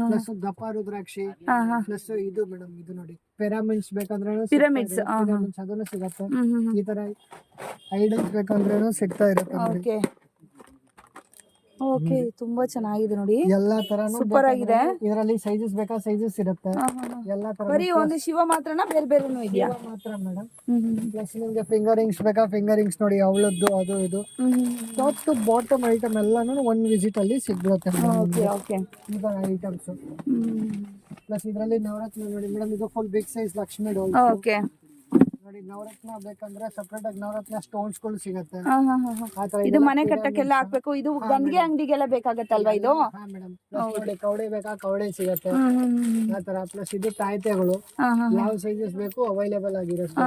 ಪ್ಲಸ್ ದಪ್ಪ ರುದ್ರಾಕ್ಷಿ ಪ್ಲಸ್ ಇದು ಮೇಡಮ್, ಇದು ನೋಡಿ ಪಿರಮಿಡ್ಸ್ ಬೇಕಂದ್ರೂ ಪಿರಮಿಡ್ಸ್ ಅದನ್ನು ಸಿಗತ್ತೆ. ಈ ತರ ಐಡಲ್ಸ್ ಬೇಕಂದ್ರೂ ಸಿಗ್ತಾ ಇರುತ್ತೆ ನೋಡಿ. ಓಕೆ ಓಕೆ, ತುಂಬಾ ಚೆನ್ನಾಗಿದೆ ನೋಡಿ, ಎಲ್ಲಾ ತರನು ಸೂಪರ್ ಆಗಿದೆ. ಇದರಲ್ಲಿ ಸೈಜಸ್ ಬೇಕಾ ಸೈಜಸ್ ಇರುತ್ತೆ ಎಲ್ಲಾ ತರ. ಬರೀ ಒಂದು ಶಿವ ಮಾತ್ರನಾ ಬೇರೆ ಬೇರೆನೂ ಇದೆಯಾ? ಮಾತ್ರ ಮೇಡಮ್. ಪ್ಲಸ್ ನಿಮ್ಗೆ ಫಿಂಗರ್ ರಿಂಗ್ಸ್ ಬೇಕಾ ಫಿಂಗರ್ ರಿಂಗ್ಸ್ ನೋಡಿ, ಅವಳದ್ದು ಅದು ಇದು ಟಾಪ್ ಟು ಬಾಟಮ್ ಐಟಮ್ ಎಲ್ಲಾನು ಒಂದ್ ವಿಸಿಟ್ ಅಲ್ಲಿ ಸಿಗ್ಬಿಡುತ್ತೆ ಓಕೆ ಓಕೆ. ಈ ತರ ಐಟಮ್ಸ್. ಪ್ಲಸ್ ಇದರಲ್ಲಿ ನವರತ್ನ ನೋಡಿ ಮೇಡಮ್, ಇದು ಫುಲ್ ಬಿಗ್ ಸೈಜ್ ಲಕ್ಷ್ಮಿ ಡೋಲ್ ಓಕೆ ನೋಡಿ. ನವರತ್ನ ಬೇಕಂದ್ರೆ ಸಪರೇಟ್ ಆಗಿ ನವರತ್ನ ಸ್ಟೋನ್ಸ್ ಗಳು ಸಿಗತ್ತೆ. ಇದು ಮನೆ ಕಟ್ಟಕ್ಕೆಲ್ಲ ಹಾಕ್ಬೇಕು. ಇದು ಗಂಗೆ ಅಂಗಡಿಗೆಲ್ಲ ಬೇಕಾಗತ್ತಲ್ವಾ ಇದು? ಹಾ ಮೇಡಮ್. ನೋಡಿ ಕವಡೆ ಬೇಕಾ ಕವಡೆ ಸಿಗತ್ತೆ ಆತರ. ಪ್ಲಸ್ ಇದು ತಾಯ್ತೆಗಳು ಯಾವ ಸೈಜಸ್ ಬೇಕು ಅವೈಲೇಬಲ್ ಆಗಿರುತ್ತೆ.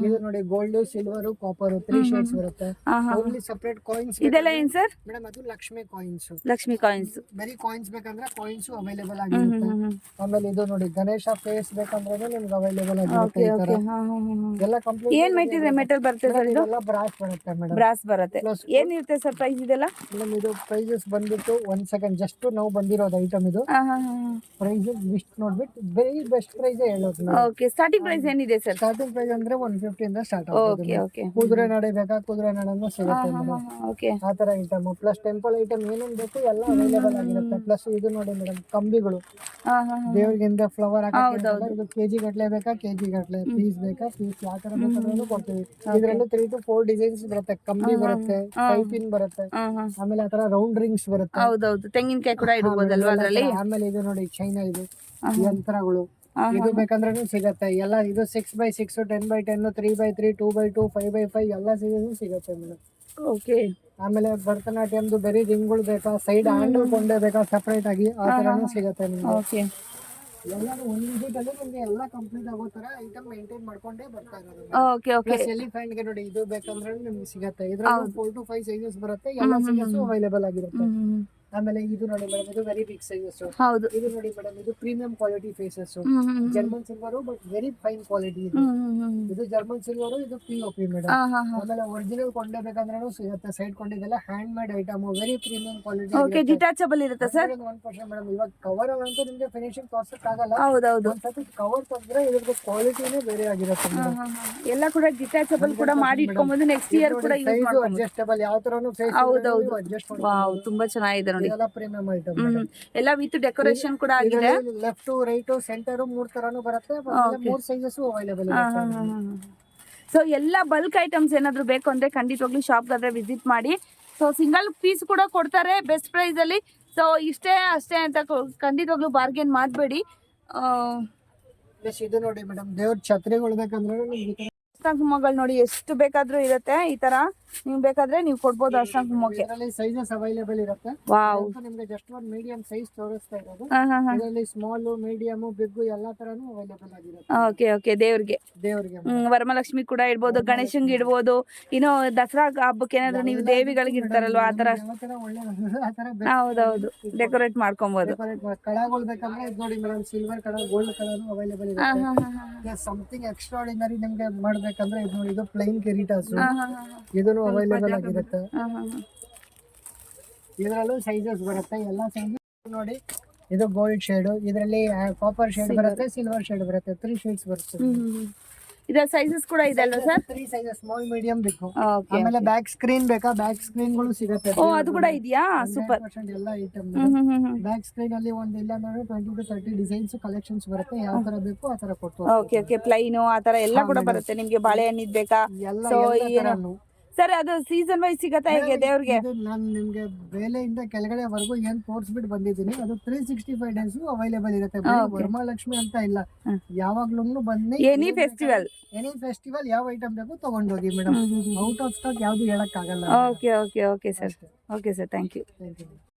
ಇದು ನೋಡಿ ಗೋಲ್ಡ್ ಸಿಲ್ವರ್ ಕಾಪರ್ 3 ಶೇಡ್ಸ್ ಬರುತ್ತೆ. Only separate coins. ಇದೆಲ್ಲ ಏನ್ ಸರ್? ಮೇಡಮ್ ಅದು ಲಕ್ಷ್ಮಿ ಕಾಯಿನ್ಸ್. ಲಕ್ಷ್ಮಿ ಕಾಯಿನ್ಸ್. ಬರೀ ಕಾಯಿನ್ಸ್ ಬೇಕಂದ್ರೆ ಕಾಯಿನ್ಸ್ ಅವೈಲೇಬಲ್ ಆಗಿರುತ್ತೆ. ಆಮೇಲೆ ಇದು ನೋಡಿ ಗಣೇಶ ಫೇಸ್ ಬೇಕಂದ್ರೆ ನಿಮ್ಗೆ ಅವೈಲೇಬಲ್ ಆಗಿರುತ್ತೆ. ಈ ತರ ಎಲ್ಲ ಕಂಪ್ಲೀಟ್. ಏನ್ ಮೆಟಲ್ ಬರುತ್ತೆ ಸರ್ ಇದು? ಎಲ್ಲ ಬ್ರಾಸ್ ಬರುತ್ತೆ ಮೇಡಮ್. ಬ್ರಾಸ್ ಬರುತ್ತೆ. ಏನಿರುತ್ತೆ ಸರ್ ಪ್ರೈಸ್ ಇದೆಲ್ಲ? ಮೇಡಮ್ ಇದು ಪ್ರೈಸಸ್ ಬಂದ್ಬಿಟ್ಟು 1 ಸೆಕೆಂಡ್ ಜಸ್ಟ್ ನಾವು ಬಂದಿರೋದು ಐಟಮ್ ಇದು. ಪ್ರೈಸ್ ಲಿಸ್ಟ್ ನೋಡ್ಬಿಟ್ಟು ವೆರಿ ಬೆಸ್ಟ್ ಪ್ರೈಸ್ ಹೇಳೋದು. ಓಕೆ, ಸ್ಟಾರ್ಟಿಂಗ್ ಪ್ರೈಸ್ ಏನಿದೆ ಸರ್? ಸ್ಟಾರ್ಟಿಂಗ್ ಪ್ರೈಸ್ ಅಂದ್ರೆ 150 ಇಂದ ಸ್ಟಾರ್ಟ್ ಓಕೆ ಓಕೆ. ಕುದುರೆ ನಡೆ ಬೇಕಾ ಕುದುರೆ ನಡನ್ನು ಸಿಗುತ್ತೆ ಮೇಡಮ್. ಓಕೆ, ಆ ತರ ಐಟಮ್. ಪ್ಲಸ್ ಟೆಂಪಲ್ ಐಟಮ್ ಏನೇನ್ ಬೇಕು ಎಲ್ಲ ಅವೈಲೇಬಲ್ ಆಗಿರುತ್ತೆ. ಪ್ಲಸ್ ಇದು ನೋಡಿ ಮೇಡಮ್ ಕಂಬಿಗಳು ದೇವರಿಗಿಂದ ಫ್ಲವರ್ ಹಾಕಿ. ಇದು ಕೆಜಿ ಗಟ್ಲೆ ಬೇಕಾ ಕೆಜಿ ಗಟ್ಲೆ, ಪೀಸ್ ಬೇಕಾ ಪೀಸ್, ಯಾವ ತರ ಬೇಕಾದ್ರೂ ಕೊಡ್ತೀವಿ. ಇದ್ರಲ್ಲೂ 3 to 4 ಡಿಸೈನ್ಸ್ ಬರುತ್ತೆ. ಕಂಬಿ ಬರುತ್ತೆ, ಪೈಪಿನ್ ಬರುತ್ತೆ, ಆಮೇಲೆ ಆತರ ರೌಂಡ್ ರಿಂಗ್ಸ್ ಬರುತ್ತೆ. ಹೌದೌದು, ತೆಂಗಿನಕಾಯಿ ಕೂಡ ಇಡಬಹುದಲ್ವಾ ಅದರಲ್ಲಿ? ಆಮೇಲೆ ಇದು ನೋಡಿ ಚೈನಾ ಇದು ಯಂತ್ರಗಳು, ಇದು ಬೇಕಂದ್ರೂ ಸಿಗತ್ತೆ ಎಲ್ಲ. ಇದು 6x6, 10x10, 3x3, 2x2, 5x5 ಎಲ್ಲ ಸೈಜಸ್ ಸಿಗತ್ತೆ ಮೇಡಮ್. ಓಕೆ. ಆಮೇಲೆ ಭರತನಾಟ್ಯಮ್ದು ಬರೀ ರಿಂಗ್ಗಳು ಬೇಕಾ, ಸೈಡ್ ಹ್ಯಾಂಡಲ್ ಕೊಂಡೆ ಬೇಕಾ ಸಪರೇಟ್ ಆಗಿ ಆ ತರನು ಸಿಗತ್ತೆ ನಿಮ್ಗೆ. ಓಕೆ. ಎಲ್ಲರೂ ಒಂದು ವಿಸಿಟ್ ಅಲ್ಲಿ ನಿಮ್ಗೆ ಎಲ್ಲ ಕಂಪ್ಲೀಟ್ ಆಗೋ ತರ ಐಟಮ್ ಮೇಂಟೈನ್ ಮಾಡ್ಕೊಂಡೇ ಬರ್ತಾ ಇರೋದು. Okay okay. ಎಲಿಫೆಂಟ್ ಗೆ ನೋಡಿ ಇದು ಬೇಕಂದ್ರೆ ನಿಮ್ಗೆ ಸಿಗತ್ತೆ. ಇದ್ರಲ್ಲಿ 4 to 5 ಸೈಜಸ್ ಬರುತ್ತೆ. ಎಲ್ಲ ಸೈಜಸ್ ಅವೈಲೇಬಲ್ ಆಗಿರುತ್ತೆ. ಆಮೇಲೆ ಇದು ನೋಡಿ ಮೇಡಮ್, ಇದು ವೆರಿ ಬಿಗ್ ಸೈಜಸ್. ಹೌದು. ಇದು ನೋಡಿ ಮೇಡಮ್, ಇದು premium quality faces. German silver but very fine quality. ಇದು ಜರ್ಮನ್ ಸಿಲ್ವರ್, ಇದು POP ಮೇಡಮ್. ಆಮೇಲೆ ಒರಿಜಿನಲ್ ಕೊಂಡೆ ಬೇಕಂದ್ರೂ ಸಿಗುತ್ತೆ. ಸೈಡ್ ಕೊಂಡಿದೆಲ್ಲ hand made item, very premium quality. Okay, detachable ಇರುತ್ತೆ ಸರ್? 1% ಮೇಡಮ್. ಇವಾಗ ಕವರ್ ಅಂತೂ ನಿಮ್ಗೆ ಫಿನಿಶಿಂಗ್ ತೋರ್ಸಕ್ ಆಗಲ್ಲ. ಹೌದೌದು. ಒಂದ್ಸತಿ ಕವರ್ ತಂದ್ರೆ ಇದ್ರದ್ದು ಕ್ವಾಲಿಟಿನೇ ಬೇರೆ ಆಗಿರುತ್ತೆ ಮೇಡಮ್. ಎಲ್ಲ ಕೂಡ ಡಿಟ್ಯಾಚಬಲ್ ಕೂಡ ಮಾಡಿ ಇಟ್ಕೊಬಹುದು. ನೆಕ್ಸ್ಟ್ ಇಯರ್ ಕೂಡ ಯೂಸ್ ಮಾಡ್ಬೋದು. ಅಡ್ಜಸ್ಟಬಲ್ ಯಾವ ತರನು ಫೇಸ್. ಹೌದೌದು. ಅಡ್ಜಸ್ಟ್ ವಾವ್, ತುಂಬಾ ಚೆನ್ನಾಗಿದೆ ನೋಡಿ. ಇದೆಲ್ಲ ಪ್ರೀಮಿಯಂ ಐಟಮ್. ಎಲ್ಲ ವಿತ್ ಡೆಕೋರೇಷನ್ ಕೂಡ ಆಗಿದೆ. ಲೆಫ್ಟ್ ರೈಟ್ ಸೆಂಟರ್ 3 ತರಾನು ಬರುತ್ತೆ. 3 ಸೈಜಸ್ ಅವೈಲೇಬಲ್ ಇರುತ್ತೆ. ಸೊ ಎಲ್ಲ ಬಲ್ಕ್ ಐಟಮ್ಸ್ ಏನಾದ್ರು ಬೇಕು ಅಂದ್ರೆ ಖಂಡಿತವಾಗ್ಲೂ ಶಾಪ್ ಆದ್ರೆ ವಿಸಿಟ್ ಮಾಡಿ. ಸೊ ಸಿಂಗಲ್ ಪೀಸ್ ಕೂಡ ಕೊಡ್ತಾರೆ ಬೆಸ್ಟ್ ಪ್ರೈಸ್ ಅಲ್ಲಿ. ಸೊ ಇಷ್ಟೇ ಅಷ್ಟೇ ಅಂತ ಖಂಡಿತವಾಗ್ಲೂ ಬಾರ್ಗೇನ್ ಮಾಡಬೇಡಿ. ಇದು ನೋಡಿ ಮೇಡಮ್, ದೇವ್ರ ಛತ್ರಿಗಳು ಬೇಕಂದ್ರೆ ನಿಮ್ಗೆ ಅರ್ಶನ ಕುಂಕುಮಗಳು ನೋಡಿ ಎಷ್ಟು ಬೇಕಾದ್ರೂ ಇರುತ್ತೆ. ಈ ತರ ನೀವು ಬೇಕಾದ್ರೆ ನೀವು ಕೊಡ್ಬೋದು ಅರ್ಶನ ಕುಂಕುಮಕ್ಕೆ. ಇದರಲ್ಲಿ ಸೈಜಸ್ ಅವೈಲೇಬಲ್ ಇರುತ್ತೆ. ವಾವ್, ನಿಮಗೆ ಜಸ್ಟ್ ಒಂದು ಮೀಡಿಯಂ ಸೈಜ್ ತೋರಿಸ್ತಾ ಇರೋದು. ಇದರಲ್ಲಿ ಸ್ಮಾಲ್, ಮೀಡಿಯಂ, ಬಿಗ್ ಎಲ್ಲಾ ತರನು ಅವೈಲೇಬಲ್ ಆಗಿರುತ್ತೆ. Okay okay. ದೇವ್ರಿಗೆ ವರಮಲಕ್ಷ್ಮಿ ಕೂಡ ಇಡ್ಬೋದು, ಗಣೇಶನ್ಗೆ ಇಡ್ಬೋದು. ಇನ್ನು ದಸರಾ ಹಬ್ಬಕ್ಕೆ ಏನಾದ್ರು ನೀವು ದೇವಿಗಳಿಗೆ ಇರ್ತಾರಲ್ವಾ ಆತರ. ಹೌದೌದು, ಡೆಕೋರೇಟ್ ಮಾಡ್ಕೊಬಹುದು. ಕಳಗಳು ಬೇಕಂದ್ರೆ ಇದು ನೋಡಿ madam, silver colour, gold colour available ಇರುತ್ತೆ. ಸಮಥಿಂಗ್ ಎಕ್ಸ್ಟ್ರಾರ್ಡಿನರಿ ನಿಮ್ಗೆ ಮಾಡ್ಬೇಕಂದ್ರೆ ಇದು ನೋಡಿ, ಇದು ಪ್ಲೈನ್ ಕಿರೀಟಸ್ ಇದನ್ನು ಅವೈಲೇಬಲ್ ಆಗಿರುತ್ತೆ. ಇದರಲ್ಲೂ ಸೈಜಸ್ ಬರುತ್ತೆ. ಎಲ್ಲ ಸೈಜಸ್ ನೋಡಿ, ಇದು ಗೋಲ್ಡ್ ಶೇಡ್, ಇದರಲ್ಲಿ ಕಾಪರ್ ಶೇಡ್ ಬರುತ್ತೆ, ಸಿಲ್ವರ್ ಶೇಡ್ ಬರುತ್ತೆ. 3 ಶೇಡ್ಸ್ ಬರುತ್ತೆ. ಇದರ ಸೈಜಸ್ ಕೂಡ ಇದೆ ಅಲ್ವಾ ಸರ್? 3 ಸೈಜಸ್, ಸ್ಮಾಲ್, ಮೀಡಿಯಂ ಬೇಕು. ಆಮೇಲೆ ಬ್ಯಾಕ್ ಸ್ಕ್ರೀನ್ ಬೇಕಾ, ಬ್ಯಾಕ್ ಸ್ಕ್ರೀನ್ ಗಳು ಸಿಗುತ್ತೆ. ಓ, ಅದು ಕೂಡ ಇದೆಯಾ? ಸೂಪರ್. ಎಲ್ಲ ಐಟಮ್ ಬ್ಯಾಕ್ ಸ್ಕ್ರೀನ್ ಅಲ್ಲಿ ಒಂದು ಇಲ್ಲ ಅಂದ್ರೆ 20 to 30 ಡಿಸೈನ್ಸ್ ಕಲೆಕ್ಷನ್ಸ್ ಬರುತ್ತೆ. ಯಾವ ತರ ಬೇಕು ಆ ತರ ಕೊಡ್ತೀವಿ. Okay okay. ಪ್ಲೈನು ಆ ತರ ಎಲ್ಲ ಕೂಡ ಬರುತ್ತೆ ನಿಮ್ಗೆ. ಬಾಳೆಹಣ್ಣಿದ್ ಬೇಕಾ? ಸೊ ಸರ್ ಅದು ಸೀಸನ್ ವೈಸ್ ಸಿಗತ್ತಾ ಹೇಗೆ ದೇವ್ರಿಗೆ? ನಾನು ನಿಮ್ಗೆ ಬೇಲೆಯಿಂದ ಕೆಳಗಡೆವರೆಗೂ ಏನ್ ತೋರಿಸ್ಬಿಟ್ಟು ಬಂದಿದ್ದೀನಿ, ಅದು 365 ಡೇಸ್ ಅವೈಲೇಬಲ್ ಇರುತ್ತೆ. ವರಮಹಾಲಕ್ಷ್ಮಿ ಅಂತ ಇಲ್ಲ, ಯಾವಾಗ್ಲೂ ಬನ್ನಿ. ಎನಿ ಫೆಸ್ಟಿವಲ್ ಯಾವ ಐಟಮ್ ಬೇಕು ತಗೊಂಡೋಗಿ ಮೇಡಮ್. ಔಟ್ ಆಫ್ ಸ್ಟಾಕ್ ಯಾವ್ದು ಹೇಳಕ್ ಆಗಲ್ಲ. Okay okay okay sir, okay sir, thank you. Thank you.